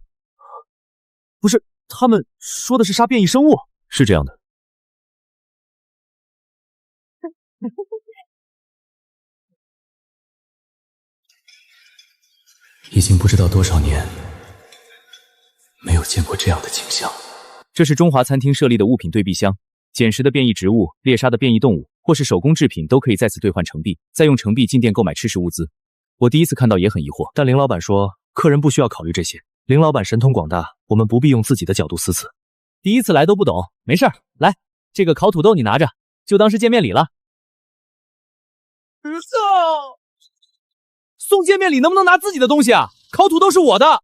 K: 不是，他们说的是杀变异生物。
D: 是这样的。
F: 已经不知道多少年没有见过这样的景象。
D: 这是中华餐厅设立的物品对币箱，捡拾的变异植物、猎杀的变异动物，或是手工制品都可以在此兑换成币，再用成币进店购买吃食物资。我第一次看到也很疑惑，
H: 但林老板说客人不需要考虑这些。林老板神通广大，我们不必用自己的角度思忖。
K: 第一次来都不懂，没事儿，来，这个烤土豆你拿着，就当是见面礼了。送见面礼能不能拿自己的东西啊？烤土豆是我的。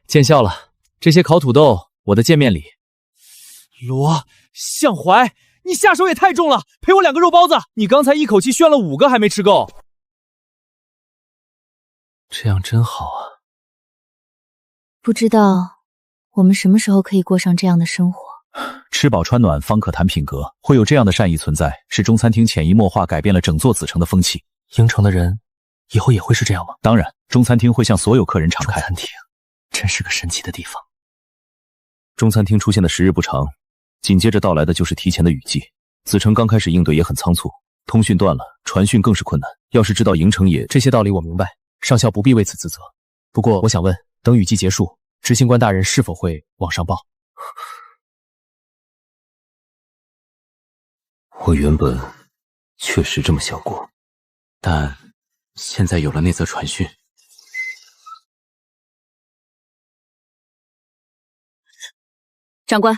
D: 见笑了，这些烤土豆我的见面礼。
K: 罗向怀，你下手也太重了，赔我2个肉包子。你刚才一口气炫了5个，还没吃够。
F: 这样真好啊。
A: 不知道我们什么时候可以过上这样的生活。
D: 吃饱穿暖方可谈品格，会有这样的善意存在，是中餐厅潜移默化改变了整座子城的风气。
F: 营城的人以后也会是这样吗？
D: 当然，中餐厅会向所有客人敞开。
F: 中餐厅真是个神奇的地方。
D: 中餐厅出现的时日不长，紧接着到来的就是提前的雨季。子城刚开始应对也很仓促，通讯断了，传讯更是困难。要是知道营城也……
E: 这些道理我明白，上校不必为此自责。不过我想问，等雨季结束，执行官大人是否会往上报？
F: 我原本确实这么想过，但现在有了那则传讯。
O: 长官，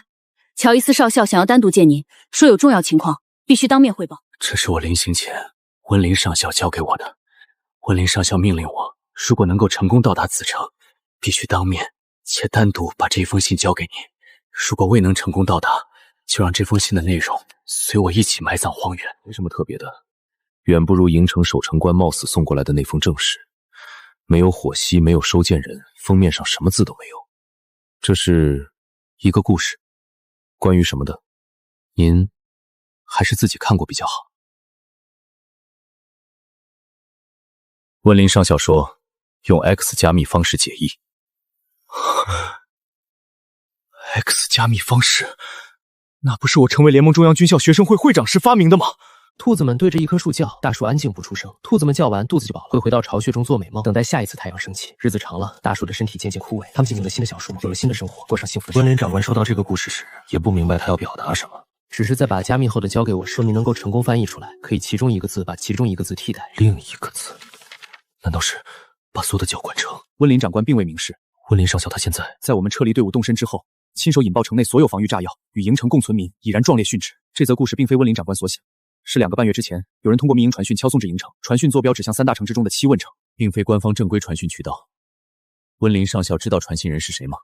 O: 乔伊斯少校想要单独见您，说有重要情况，必须当面汇报。
F: 这是我临行前温林上校交给我的。温林上校命令我，如果能够成功到达子城，必须当面且单独把这封信交给您。如果未能成功到达，就让这封信的内容随我一起埋葬荒原。
D: 没什么特别的，远不如营城守城官冒死送过来的那封正史。没有火蜥，没有收件人，封面上什么字都没有。这是一个故事，关于什么的？您还是自己看过比较好。温林上校说，用 X 加密方式解译。
K: X 加密方式，那不是我成为联盟中央军校学生会会长时发明的吗？
E: 兔子们对着一棵树叫，大树安静不出声。兔子们叫完，肚子就饱了，会回到巢穴中做美梦，等待下一次太阳升起。日子长了，大树的身体渐渐枯萎，它们进入了新的小树，有了新的生活，过上幸福的生活。
F: 温林长官收到这个故事时，也不明白他要表达什么，
E: 只是在把加密后的交给我，说明能够成功翻译出来，可以其中一个字把其中一个字替代。
F: 另一个字，难道是把所有的教官成？
K: 温林长官并未明示。
F: 温林上校他现
K: 在我们撤离队伍动身之后，亲手引爆城内所有防御炸药，与营城共存民已然壮烈殉职。这则故事并非温林长官所写，是2个半月之前，有人通过民营传讯敲送至营城，传讯坐标指向3大城之中的7问城，
D: 并非官方正规传讯渠道。温林上校知道传信人是谁吗？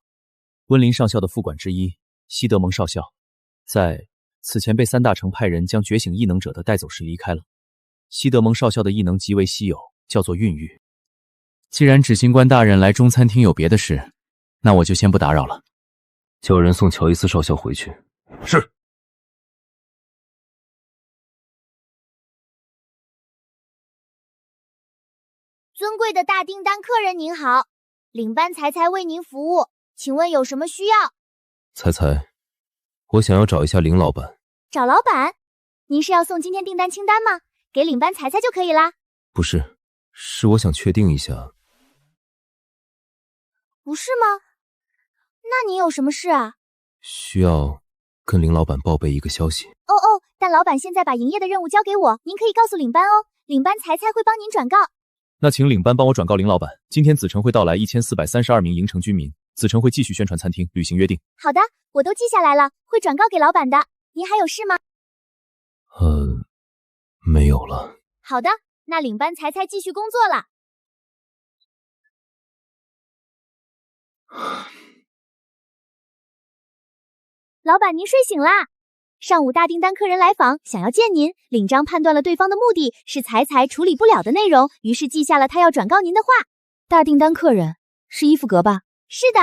D: 温林上校的副管之一西德蒙少校，在此前被3大城派人将觉醒异能者的带走时离开了。西德蒙少校的异能极为稀有，叫做孕育。既然执行官大人来中餐厅有别的事，那我就先不打扰了。
F: 叫人送乔伊斯少校回去。
J: 是。
N: 尊贵的大订单客人您好，领班才才为您服务，请问有什么需要？
D: 才才，我想要找一下林老板。
N: 找老板？您是要送今天订单清单吗？给领班才才就可以啦。
D: 不是，是我想确定一下。
N: 不是吗？那你有什么事啊？
D: 需要跟林老板报备一个消息。
N: 但老板现在把营业的任务交给我，您可以告诉领班哦，领班才才会帮您转告。
D: 那请领班帮我转告林老板，今天子城会到来1432名营城居民，子城会继续宣传餐厅，履行约定。
N: 好的，我都记下来了，会转告给老板的。您还有事吗？
D: 没有了。
N: 好的，那领班才才继续工作了。老板您睡醒啦。上午大订单客人来访，想要见您，领章判断了对方的目的是彩处理不了的内容，于是记下了他要转告您的话。
A: 大订单客人是伊芙格吧？
N: 是的。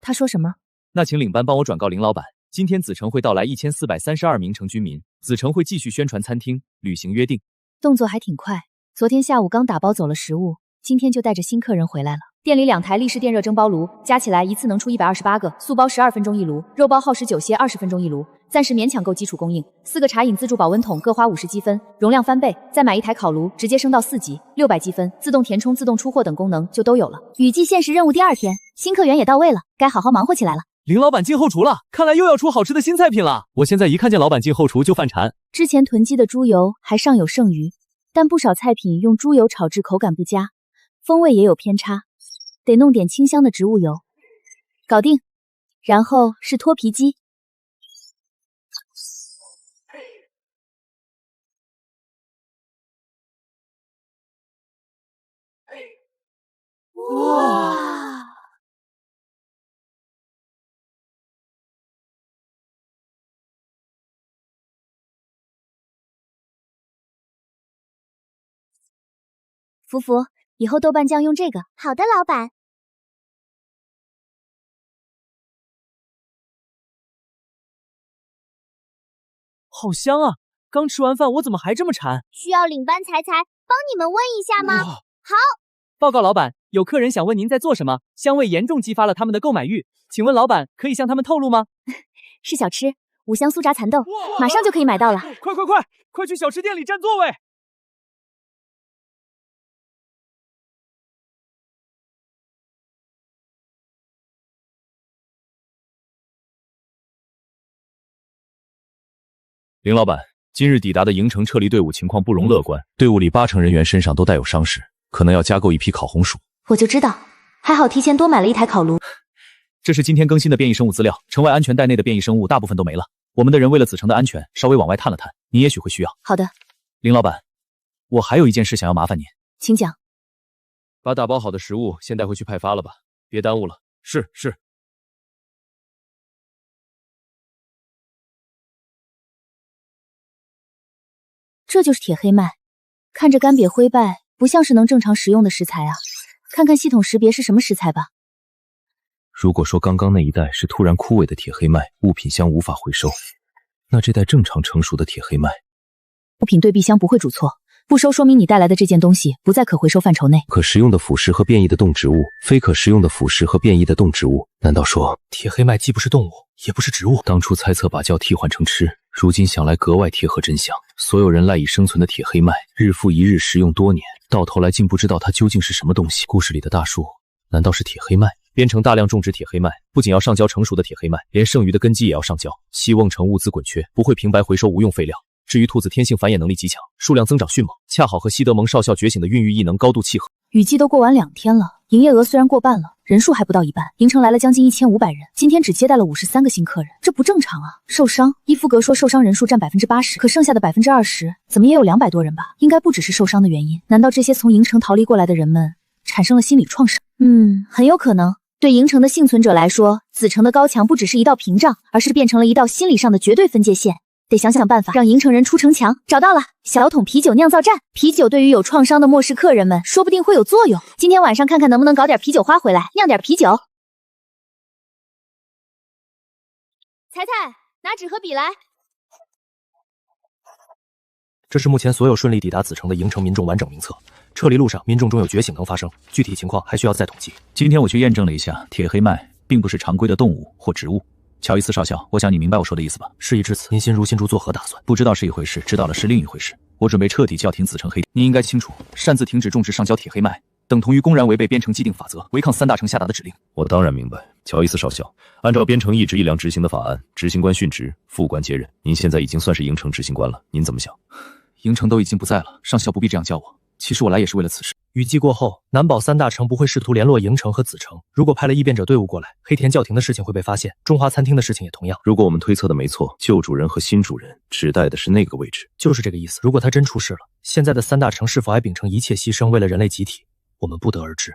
A: 他说什么？
D: 那请领班帮我转告林老板，今天子城会到来1432名城居民，子城会继续宣传餐厅，履行约定。
A: 动作还挺快，昨天下午刚打包走了食物，今天就带着新客人回来了。店里2台立式电热蒸包炉，加起来一次能出128个，素包12分钟一炉，肉包耗时9些20分钟一炉，暂时勉强够基础供应。4个茶饮自助保温桶各花50积分，容量翻倍，再买1台烤炉，直接升到4级，600积分，自动填充、自动出货等功能就都有了。
N: 雨季限时任务第2天，新客源也到位了，该好好忙活起来了。
K: 林老板进后厨了，看来又要出好吃的新菜品了。我现在一看见老板进后厨就犯馋。
A: 之前囤积的猪油还尚有剩余，但不少菜品用猪油炒制口感不佳，风味也有偏差，得弄点清香的植物油。搞定。然后是脱皮机。
N: 哇！
A: 福福，以后豆瓣酱用这个。
N: 好的，老板。
K: 好香啊！刚吃完饭，我怎么还这么馋？
N: 需要领班彩帮你们问一下吗？好。
K: 报告老板，有客人想问您在做什么，香味严重激发了他们的购买欲，请问老板可以向他们透露吗？
A: 是小吃，五香酥炸蚕豆，马上就可以买到了。
K: 快去小吃店里占座位！
D: 林老板，今日抵达的营城撤离队伍情况不容乐观，队伍里80%人员身上都带有伤势，可能要加购一批烤红薯。
A: 我就知道，还好提前多买了1台烤炉。
D: 这是今天更新的变异生物资料，城外安全带内的变异生物大部分都没了。我们的人为了子城的安全，稍微往外探了探，你也许会需要。
A: 好的。
D: 林老板，我还有一件事想要麻烦您，
A: 请讲。
E: 把打包好的食物先带回去派发了吧，别耽误了。
D: 是。
A: 这就是铁黑麦，看着干瘪灰败，不像是能正常食用的食材啊。看看系统识别是什么食材吧。
F: 如果说刚刚那一袋是突然枯萎的铁黑麦，物品箱无法回收，那这袋正常成熟的铁黑麦，
A: 物品对币箱不会主错，不收说明你带来的这件东西不在可回收范畴内。
F: 可食用的腐蚀和变异的动植物，非可食用的腐蚀和变异的动植物，难道说
E: 铁黑麦既不是动物，也不是植物？
F: 当初猜测把胶替换成吃，如今想来格外贴合真相。所有人赖以生存的铁黑麦，日复一日食用多年，到头来竟不知道它究竟是什么东西。故事里的大树，难道是铁黑麦？
D: 编程大量种植铁黑麦，不仅要上交成熟的铁黑麦，连剩余的根基也要上交。希瓮城物资滚缺，不会平白回收无用废料。至于兔子天性繁衍能力极强，数量增长迅猛，恰好和西德蒙少校觉醒的孕育异能高度契合。
A: 雨季都过完2天了，营业额虽然过半了，人数还不到一半。营城来了将近1500人，今天只接待了53个新客人，这不正常啊！受伤，伊夫格说受伤人数占80%，可剩下的20%怎么也有200多人吧？应该不只是受伤的原因，难道这些从营城逃离过来的人们产生了心理创伤？很有可能。对营城的幸存者来说，子城的高墙不只是一道屏障，而是变成了一道心理上的绝对分界线。得想想办法让营城人出城墙。找到了，小桶啤酒酿造站。啤酒对于有创伤的末世客人们说不定会有作用。今天晚上看看能不能搞点啤酒花回来，酿点啤酒。
N: 彩拿纸和笔来。
E: 这是目前所有顺利抵达子城的营城民众完整名册。撤离路上，民众中有觉醒能发生，具体情况还需要再统计。
D: 今天我去验证了一下，铁黑麦并不是常规的动物或植物。乔伊斯少校，我想你明白我说的意思吧？
E: 事已至此，您心如新竹作何打算？
D: 不知道是一回事，知道了是另一回事。我准备彻底叫停子城黑。你应该清楚，擅自停止种植上交铁黑麦，等同于公然违背编程既定法则，违抗3大城下达的指令。
G: 我当然明白，乔伊斯少校，按照编程一职一良执行的法案，执行官殉职，副官接任。您现在已经算是营城执行官了，您怎么想？
D: 营城都已经不在了，上校不必这样叫我。其实我来也是为了此事。
E: 雨季过后，难保3大城不会试图联络营城和子城。如果派了异变者队伍过来，黑田叫停的事情会被发现，中华餐厅的事情也同样。
F: 如果我们推测的没错，旧主人和新主人指代的是那个位置，
E: 就是这个意思。如果他真出事了，现在的3大城是否还秉承一切牺牲为了人类集体，我们不得而知。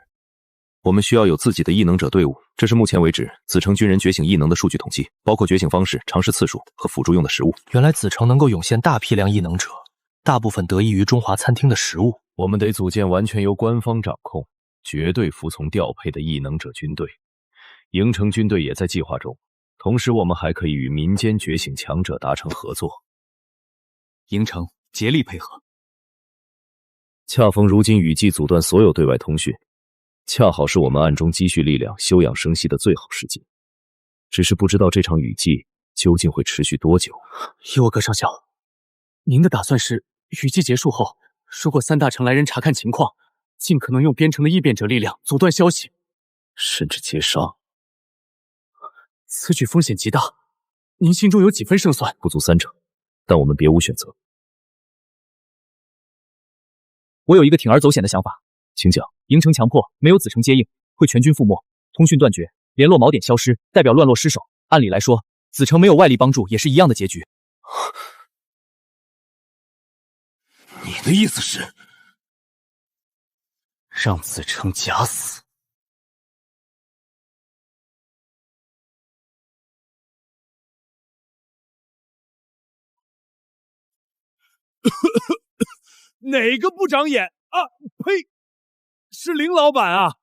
G: 我们需要有自己的异能者队伍，这是目前为止紫城军人觉醒异能的数据统计，包括觉醒方式、尝试次数和辅助用的食物。
F: 原来紫城能够涌现大批量异能者，大部分得益于中华餐厅的食物。
D: 我们得组建完全由官方掌控、绝对服从调配的异能者军队。营城军队也在计划中，同时我们还可以与民间觉醒强者达成合作。
Q: 营城竭力配合。
D: 恰逢如今雨季阻断所有对外通讯，恰好是我们暗中积蓄力量、休养生息的最好时机。只是不知道这场雨季究竟会持续多久。
Q: 依我阁上校，您的打算是雨季结束后，如果三大城来人查看情况，尽可能用边城的异变者力量阻断消息，
D: 甚至截杀。
Q: 此举风险极大，您心中有几分胜算？
D: 不足30%，但我们别无选择。
K: 我有一个铤而走险的想法，
D: 请讲。
K: 营城强迫，没有紫城接应，会全军覆没，通讯断绝，联络锚点消失，代表乱落失守。按理来说，紫城没有外力帮助也是一样的结局。
F: 你的意思是让紫城假死？
K: 哪个不长眼啊？呸！是林老板啊！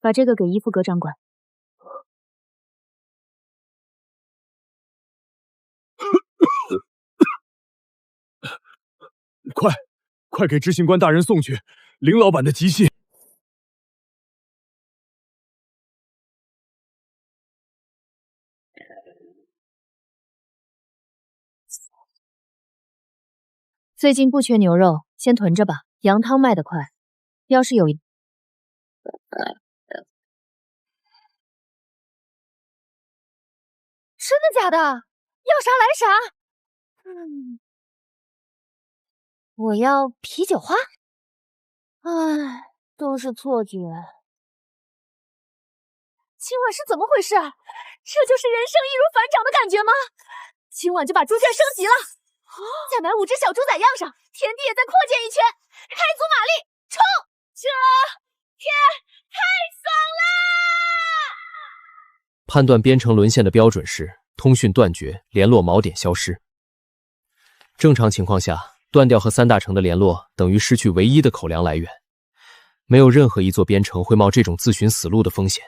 B: 把这个给伊夫阁掌管。
K: 快给执行官大人送去林老板的急信。
B: 最近不缺牛肉，先囤着吧。羊汤卖得快，要是有一……
C: 真的假的？要啥来啥。我要啤酒花。唉，都是错觉。今晚是怎么回事？这就是人生易如反掌的感觉吗？今晚就把猪圈升级了。在满5只小猪仔样上，田地也再扩建一圈，开足马力冲！这天太爽了！
E: 判断边城沦陷的标准是通讯断绝，联络锚点消失。正常情况下，断掉和三大城的联络等于失去唯一的口粮来源，没有任何一座边城会冒这种自寻死路的风险。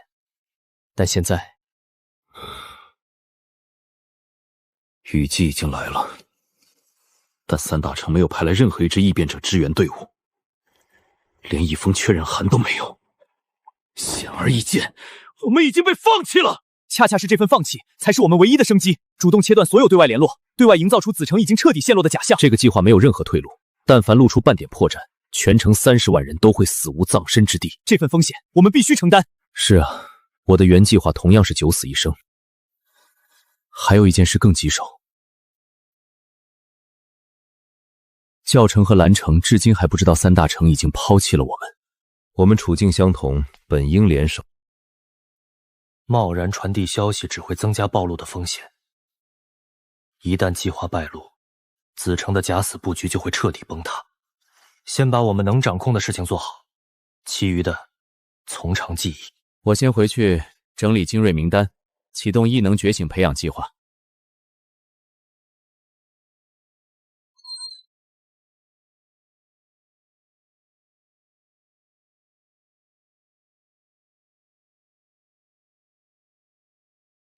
E: 但现在，
F: 雨季已经来了。但三大城没有派来任何一支异变者支援队伍，连一封确认函都没有。显而易见，我们已经被放弃了。
K: 恰恰是这份放弃，才是我们唯一的生机。主动切断所有对外联络，对外营造出紫城已经彻底陷落的假象。
D: 这个计划没有任何退路，但凡露出半点破绽，全城30万人都会死无葬身之地。
K: 这份风险，我们必须承担。
D: 是啊，我的原计划同样是九死一生。还有一件事更棘手。教城和蓝城至今还不知道三大城已经抛弃了我们。我们处境相同，本应联手。
F: 贸然传递消息只会增加暴露的风险。一旦计划败露，紫城的假死布局就会彻底崩塌。先把我们能掌控的事情做好，其余的从长计议。
D: 我先回去整理精锐名单，启动异能觉醒培养计划。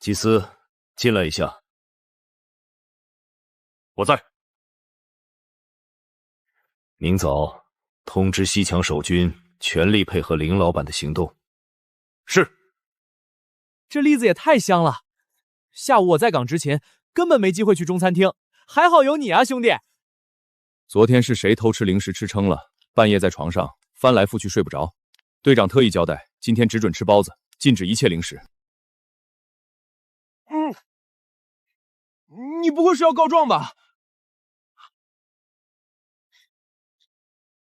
G: 祭司，进来一下。
J: 我在。
G: 明早通知西墙守军，全力配合林老板的行动。
J: 是。
K: 这栗子也太香了，下午我在岗执勤，根本没机会去中餐厅，还好有你啊，兄弟。
D: 昨天是谁偷吃零食吃撑了，半夜在床上翻来覆去睡不着？队长特意交代，今天只准吃包子，禁止一切零食。
K: 你不会是要告状吧？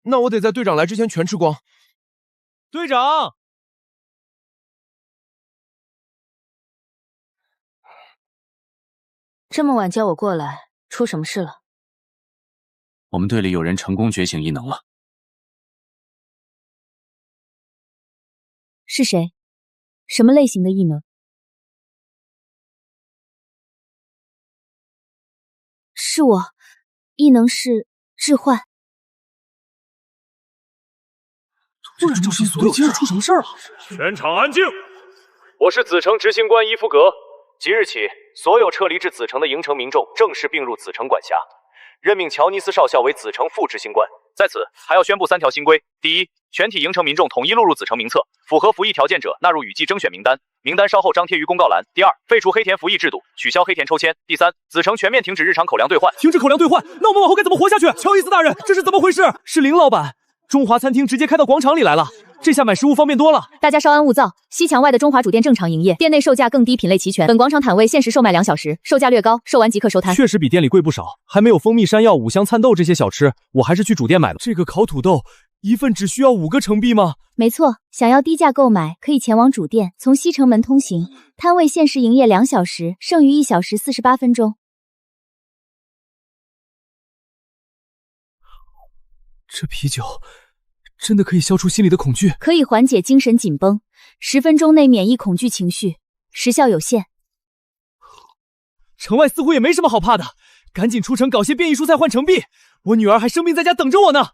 Q: 那我得在队长来之前全吃光。
K: 队长，
A: 这么晚叫我过来，出什么事了？
Q: 我们队里有人成功觉醒异能了，
O: 是谁？什么类型的异能？
A: 是我，异能是置换。
Q: 突然中心所有今日出什么事儿了？
J: 全场安静！我是子城执行官伊夫格。即日起，所有撤离至子城的营城民众正式并入子城管辖，任命乔尼斯少校为子城副执行官。在此，还要宣布3条新规：第一，全体营城民众统一录入子城名册，符合服役条件者纳入雨季征选名单，名单稍后张贴于公告栏。第二，废除黑田服役制度，取消黑田抽签。第三，子城全面停止日常口粮兑换。
K: 停止口粮兑换，那我们往后该怎么活下去？乔伊斯大人，这是怎么回事？是林老板，中华餐厅直接开到广场里来了。这下买食物方便多了。
O: 大家稍安勿躁，西墙外的中华主店正常营业，店内售价更低，品类齐全。本广场摊位限时售卖2小时，售价略高，售完即刻收摊。
K: 确实比店里贵不少，还没有蜂蜜山药、五香灿豆这些小吃，我还是去主店买了。这个烤土豆一份只需要5个成币吗？
B: 没错，想要低价购买，可以前往主店，从西城门通行。摊位限时营业2小时，剩余1小时48分钟。
K: 这啤酒真的可以消除心里的恐惧，
B: 可以缓解精神紧绷，10分钟内免疫恐惧情绪，时效有限。
K: 城外似乎也没什么好怕的，赶紧出城搞些变异蔬菜换成币。我女儿还生病在家等着我呢。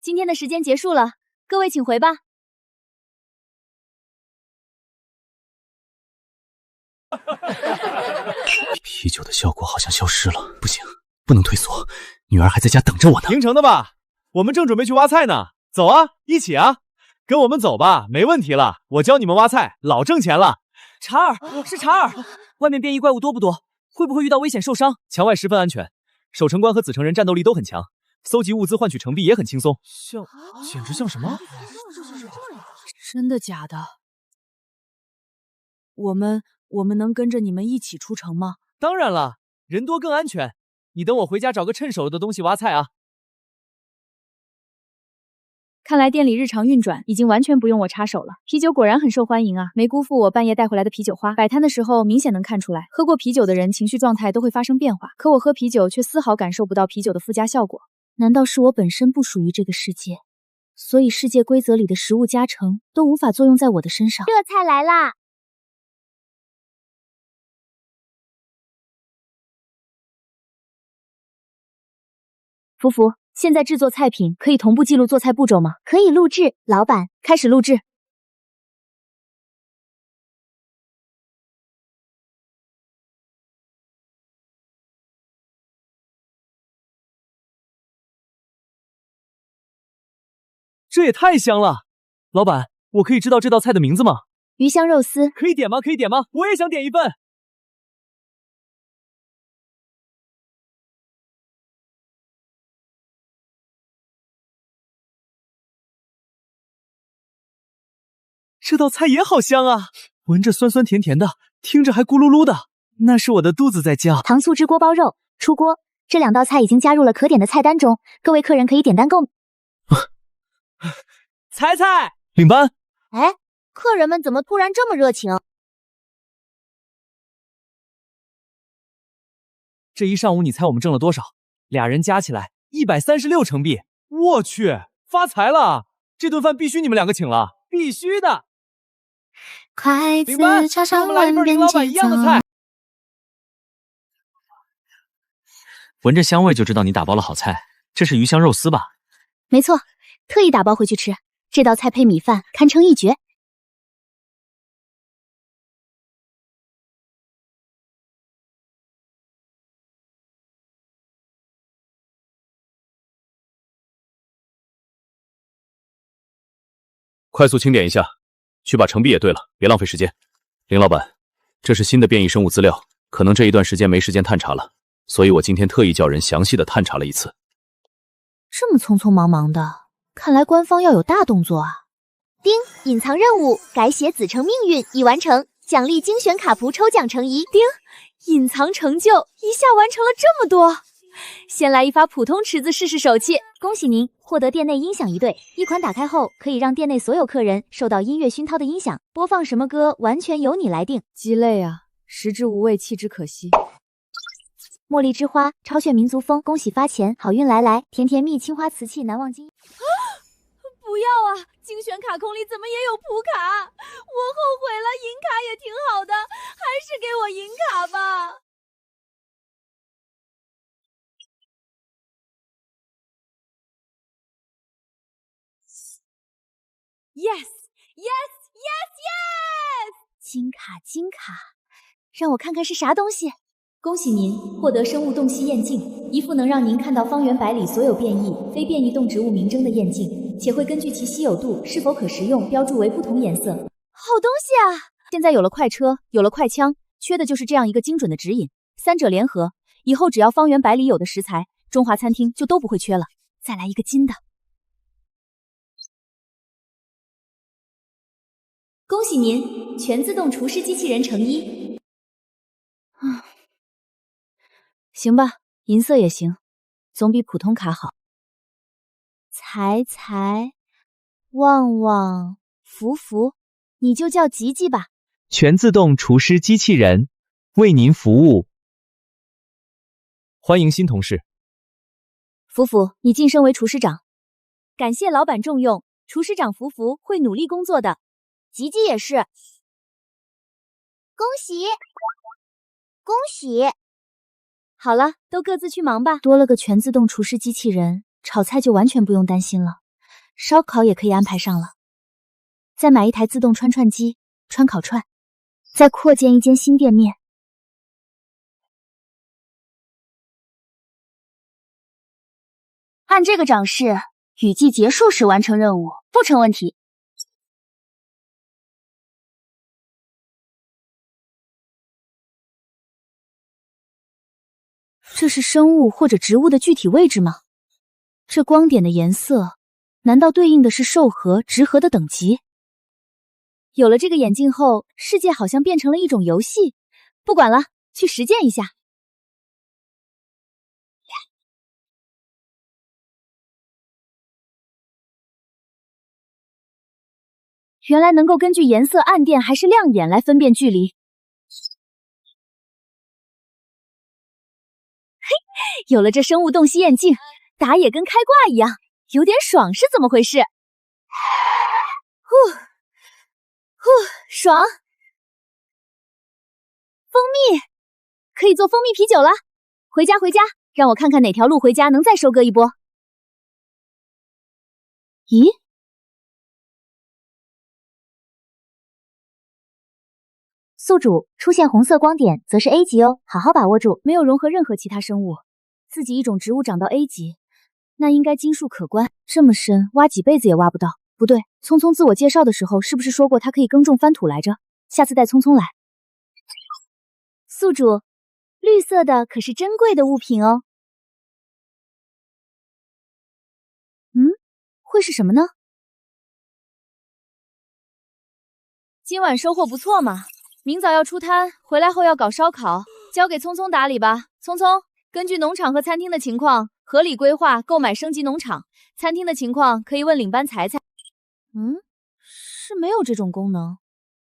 B: 今天的时间结束了，各位请回吧。
F: 啤酒的效果好像消失了，不行，不能退缩，女儿还在家等着我呢。
K: 平城的吧？我们正准备去挖菜呢，走啊，一起啊，跟我们走吧，没问题了，我教你们挖菜，老挣钱了。
R: 查尔，是查尔，外面变异怪物多不多？会不会遇到危险受伤？
K: 墙外十分安全，守城官和子城人战斗力都很强，搜集物资换取成币也很轻松。简直像什么？
I: 真的假的？我们能跟着你们一起出城吗？
K: 当然了，人多更安全。你等我回家找个趁手的东西挖菜啊。
O: 看来店里日常运转已经完全不用我插手了。啤酒果然很受欢迎啊，没辜负我半夜带回来的啤酒花。摆摊的时候明显能看出来，喝过啤酒的人情绪状态都会发生变化，可我喝啤酒却丝毫感受不到啤酒的附加效果。
B: 难道是我本身不属于这个世界，所以世界规则里的食物加成都无法作用在我的身上？
N: 热菜来啦！
B: 福福，现在制作菜品可以同步记录做菜步骤吗？
N: 可以录制，老板，
B: 开始录制。
K: 这也太香了！老板，我可以知道这道菜的名字吗？
B: 鱼香肉丝。
K: 可以点吗？可以点吗？我也想点一份。这道菜也好香啊，闻着酸酸甜甜的，听着还咕噜噜的，那是我的肚子在叫。
N: 糖醋汁锅包肉出锅，这2道菜已经加入了可点的菜单中，各位客人可以点单购。
K: 菜菜，领班。
N: 哎，客人们怎么突然这么热情？
K: 这一上午你猜我们挣了多少？2人加起来136成币。我去，发财了！这顿饭必须你们2个请了，必须的。领班，给我们来一份林老板一样的菜。
F: 闻着香味就知道你打包了好菜，这是鱼香肉丝吧？
B: 没错，特意打包回去吃。这道菜配米饭堪称一绝。
G: 快速清点一下，去把成币也兑了，别浪费时间。林老板，这是新的变异生物资料，可能这一段时间没时间探查了，所以我今天特意叫人详细的探查了一次。
B: 这么匆匆忙忙的，看来官方要有大动作啊！
N: 丁，隐藏任务改写子城命运已完成，奖励精选卡符抽奖成1。
O: 丁，隐藏成就一下完成了这么多，先来一发普通池子试试手气。
N: 恭喜您获得店内音响1对，1款打开后可以让店内所有客人受到音乐熏陶的音响，播放什么歌完全由你来定。
O: 鸡肋啊，食之无味，弃之可惜。
B: 茉莉之花，超炫民族风，恭喜发钱，好运来来，甜甜蜜，青花瓷器，难忘今。
C: 不要啊！精选卡空里怎么也有普卡？我后悔了，银卡也挺好的，还是给我银卡吧。Yes, yes, yes, yes！
B: 金卡，金卡，让我看看是啥东西。恭喜您获得生物洞悉验镜，一副能让您看到方圆百里所有变异、非变异动植物名称的验镜，且会根据其稀有度、是否可食用标注为不同颜色。
C: 好东西啊！
O: 现在有了快车，有了快枪，缺的就是这样一个精准的指引。三者联合，以后只要方圆百里有的食材，中华餐厅就都不会缺了。再来一个金的。
B: 恭喜您，全自动厨师机器人成衣。
O: 行吧，银色也行，总比普通卡好。
B: 财财，旺旺，福福，你就叫吉吉吧。
L: 全自动厨师机器人，为您服务。
D: 欢迎新同事。
O: 福福，你晋升为厨师长，感谢老板重用，厨师长福福会努力工作的。
B: 吉吉也是，恭喜，恭喜！
O: 好了，都各自去忙吧。多了个全自动厨师机器人，炒菜就完全不用担心了，烧烤也可以安排上了。再买一台自动串串机，串烤串，再扩建一间新店面。
B: 按这个涨势，雨季结束时完成任务不成问题。
O: 这是生物或者植物的具体位置吗？这光点的颜色，难道对应的是兽核、植核的等级？有了这个眼镜后，世界好像变成了一种游戏。不管了，去实践一下。原来能够根据颜色暗电还是亮眼来分辨距离。有了这生物洞悉眼镜，打野跟开挂一样，有点爽，是怎么回事？爽！蜂蜜可以做蜂蜜啤酒了。回家，让我看看哪条路回家能再收割一波。咦？
B: 宿主出现红色光点，则是 A 级哦，好好把握住。
O: 没有融合任何其他生物，自己一种植物长到 A 级，那应该金数可观。这么深，挖几辈子也挖不到。不对，聪聪自我介绍的时候是不是说过他可以耕种翻土来着？下次带聪聪来。
B: 宿主，绿色的可是珍贵的物品哦。
O: 会是什么呢？今晚收获不错嘛。明早要出摊，回来后要搞烧烤，交给聪聪打理吧。聪聪，根据农场和餐厅的情况，合理规划购买升级农场。餐厅的情况可以问领班财财。是没有这种功能。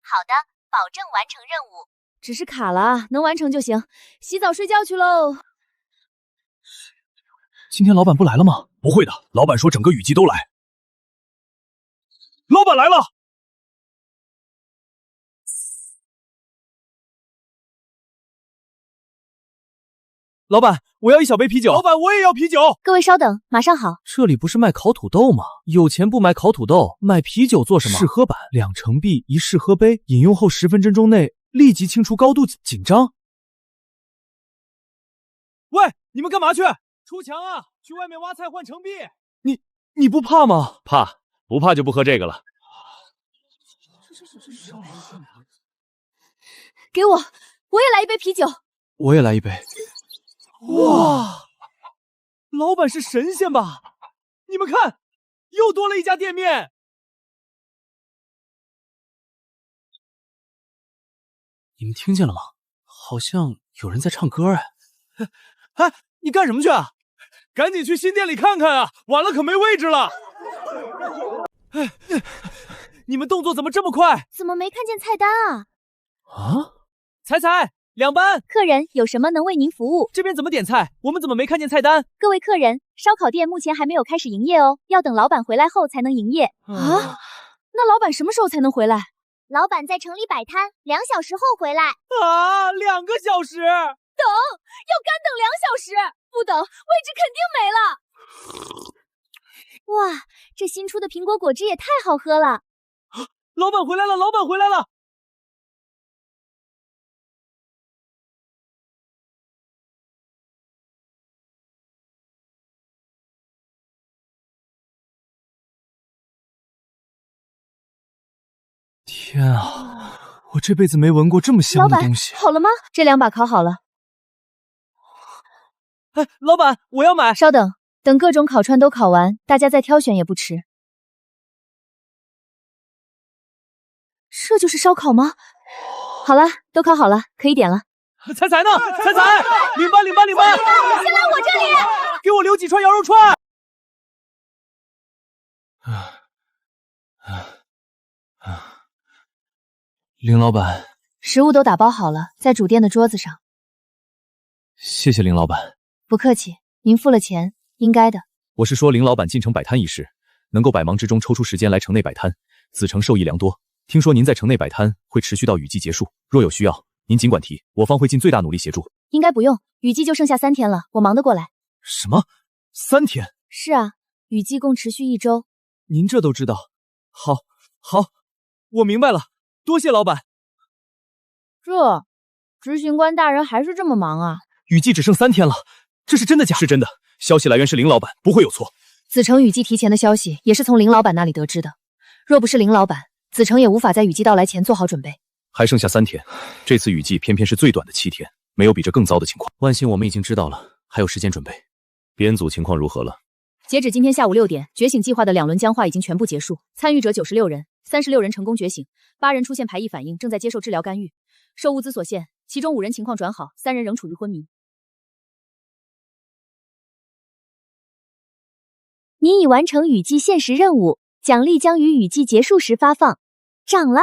B: 好的，保证完成任务。
O: 只是卡了，能完成就行。洗澡睡觉去喽。
Q: 今天老板不来了吗？
G: 不会的，老板说整个雨季都来。老板来了。
Q: 老板，我要一小杯啤酒。
G: 老板，我也要啤酒。
O: 各位稍等，马上好。
Q: 这里不是卖烤土豆吗？有钱不买烤土豆，买啤酒做什么？试喝版，2成币一试喝杯，饮用后10分钟内立即清除高度紧张。
K: 喂，你们干嘛去？出墙啊！去外面挖菜换成币。
Q: 你不怕吗？
D: 怕，不怕就不喝这个了。
O: 给我也来一杯啤酒。
Q: 我也来一杯。
K: 哇，老板是神仙吧？你们看，又多了一家店面。
Q: 你们听见了吗？好像有人在唱歌哎。
K: 哎，你干什么去啊？赶紧去新店里看看啊！晚了可没位置了。哎，你们动作怎么这么快？
O: 怎么没看见菜单啊？
Q: 啊！
K: 彩彩， 2班。
B: 客人有什么能为您服务？
K: 这边怎么点菜？我们怎么没看见菜单？
B: 各位客人，烧烤店目前还没有开始营业哦，要等老板回来后才能营业。
A: 啊？那老板什么时候才能回来？
N: 老板在城里摆摊，2小时后回来。
K: 啊，2个小时？
C: 等，要干等2小时，不等位置肯定没了。
B: 哇，这新出的苹果果汁也太好喝了！
K: 老板回来了，老板回来了！天啊，我这辈子没闻过这么香的东西。
A: 好了吗？这2把烤好了。
K: 哎，老板，我要买。
A: 稍等，等各种烤串都烤完，大家再挑选也不迟。这就是烧烤吗？好了，都烤好了，可以点了。
K: 彩彩呢？彩彩，领班，领班，领班！
C: 先来我这里，
K: 给我留几串羊肉串。林老板，
A: 食物都打包好了，在主店的桌子上。
K: 谢谢林老板。
A: 不客气，您付了钱，应该的。
D: 我是说林老板进城摆摊一事，能够百忙之中抽出时间来城内摆摊，子城受益良多。听说您在城内摆摊会持续到雨季结束，若有需要，您尽管提，我方会尽最大努力协助。
A: 应该不用，雨季就剩下3天了，我忙得过来。
K: 什么？3天？
A: 是啊，雨季共持续1周。
K: 您这都知道？好，我明白了，多谢老板。
A: 这，执行官大人还是这么忙啊？
K: 雨季只剩3天了，这是真的假？
D: 是真的，消息来源是林老板，不会有错。
A: 子城雨季提前的消息也是从林老板那里得知的，若不是林老板，子城也无法在雨季到来前做好准备。
D: 还剩下3天，这次雨季偏偏是最短的7天，没有比这更糟的情况。万幸我们已经知道了，还有时间准备。编组情况如何了？
O: 截止今天下午6点，觉醒计划的2轮僵化已经全部结束，参与者96人，36人成功觉醒，8人出现排异反应，正在接受治疗干预。受物资所限，其中5人情况转好，3人仍处于昏迷。
B: 你已完成雨季限时任务，奖励将于雨季结束时发放。涨了，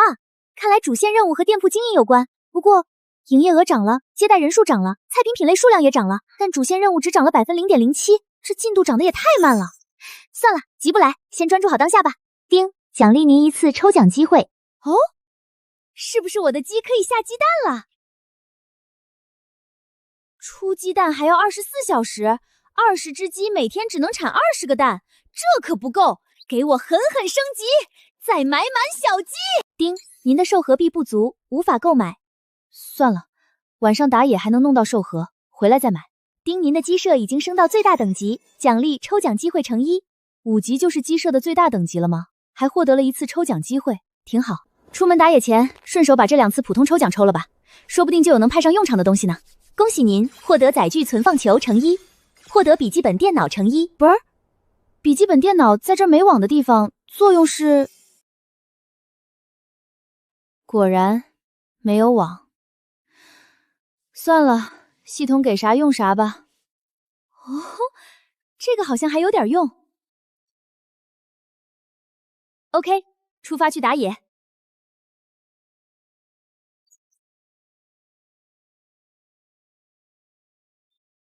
B: 看来主线任务和店铺经营有关。不过，营业额涨了，接待人数涨了，菜品品类数量也涨了，但主线任务只涨了 0.07%，这进度涨得也太慢了。算了，急不来，先专注好当下吧。丁，奖励您1次抽奖机会。哦，是不是我的鸡可以下鸡蛋了？出鸡蛋还要24小时，20只鸡每天只能产20个蛋，这可不够，给我狠狠升级，再买满小鸡。丁，您的兽盒币不足，无法购买。
A: 算了，晚上打野还能弄到兽盒，回来再买。
B: 丁，您的鸡舍已经升到最大等级，奖励抽奖机会乘1。
A: 5级就是鸡舍的最大等级了吗？还获得了1次抽奖机会，挺好。出门打野前，顺手把这2次普通抽奖抽了吧，说不定就有能派上用场的东西呢。
B: 恭喜您获得载具存放球乘1，获得笔记本电脑乘1。
A: 不是，笔记本电脑在这没网的地方，作用是……果然没有网。算了，系统给啥用啥吧。
B: 哦，这个好像还有点用。OK， 出发去打野。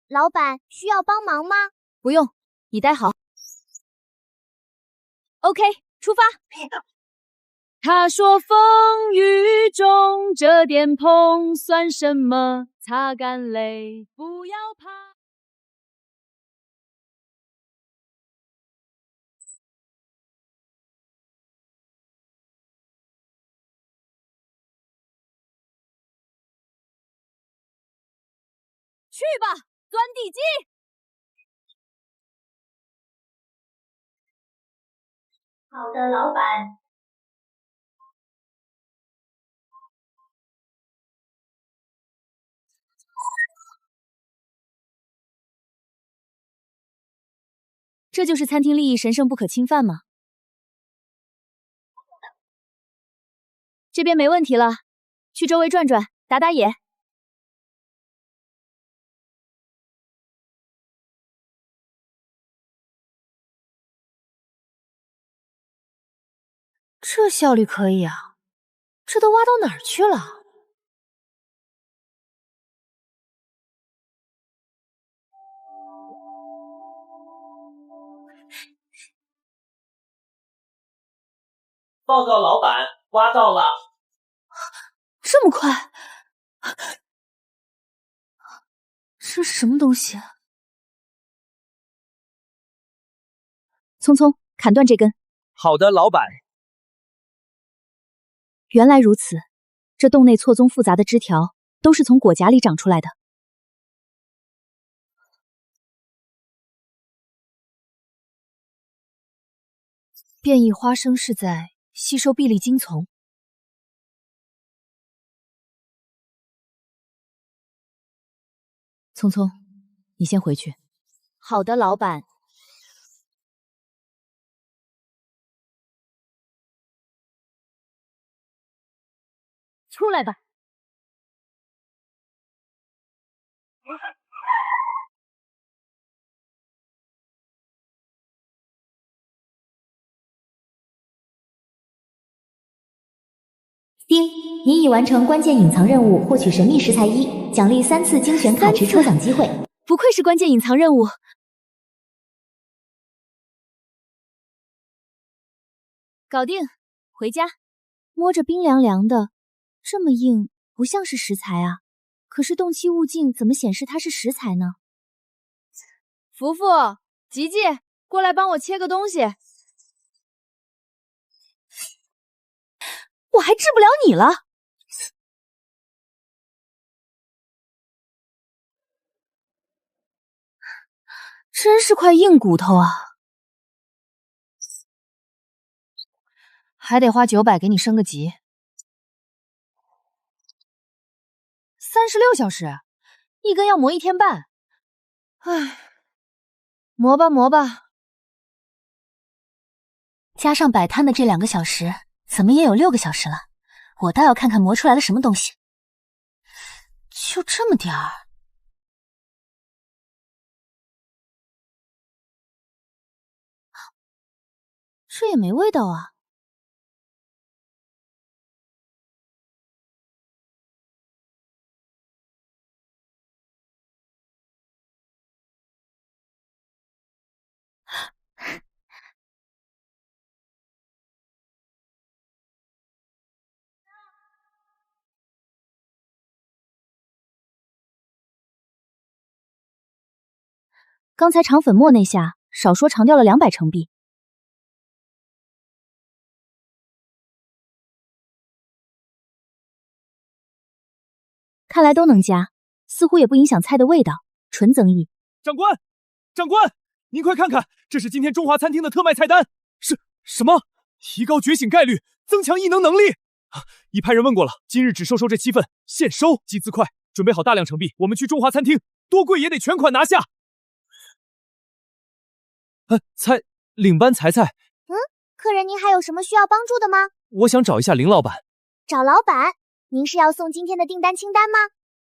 N: 老板，需要帮忙吗？
A: 不用，你待好。
B: OK， 出发。
O: 他说风雨中这点碰算什么？擦干泪，不要怕。
C: 去吧，钻地鸡！
N: 好的，老板。
A: 这就是餐厅利益神圣不可侵犯吗？这边没问题了，去周围转转，打打野。这效率可以啊，这都挖到哪儿去了？
R: 报告老板，挖到了。
A: 这么快？这是什么东西？
B: 匆匆砍断这根。
K: 好的，老板。
B: 原来如此，这洞内错综复杂的枝条都是从果荚里长出来的。
A: 变异花生是在吸收碧丽精丛。匆匆，你先回去。
B: 好的，老板。
C: 出来吧。
N: 丁，你已完成关键隐藏任务，获取神秘食材1，奖励3次精选卡池抽奖机会。
A: 不愧是关键隐藏任务。搞定，回家。
B: 摸着冰凉凉的，这么硬，不像是食材啊。可是动气物镜怎么显示它是食材呢？
A: 福福、吉吉，过来帮我切个东西。
B: 我还治不了你了。
A: 真是块硬骨头啊！还得花900给你升个级。36小时，一根要磨1天半。唉，磨吧磨吧。
B: 加上摆摊的这2个小时，怎么也有6个小时了。我倒要看看磨出来了什么东西。就这么点儿。这也没味道啊。刚才长粉末那下，少说长掉了200成币。看来都能加，似乎也不影响菜的味道，纯增益。
K: 长官，长官，您快看看，这是今天中华餐厅的特卖菜单。什么？提高觉醒概率，增强异能能力。已派人问过了，今日只收这7份，现收，集资快，准备好大量成币，我们去中华餐厅，多贵也得全款拿下。领班才。
N: 客人您还有什么需要帮助的吗？
K: 我想找一下林老板。
N: 找老板？您是要送今天的订单清单吗？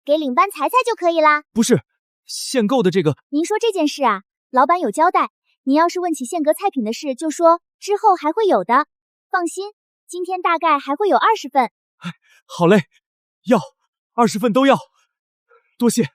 N: 给领班才就可以啦。
K: 不是，限购的这个。
N: 您说这件事啊，老板有交代。您要是问起限格菜品的事，就说之后还会有的。放心，今天大概还会有20份。
K: 好嘞，要20份都要。多谢。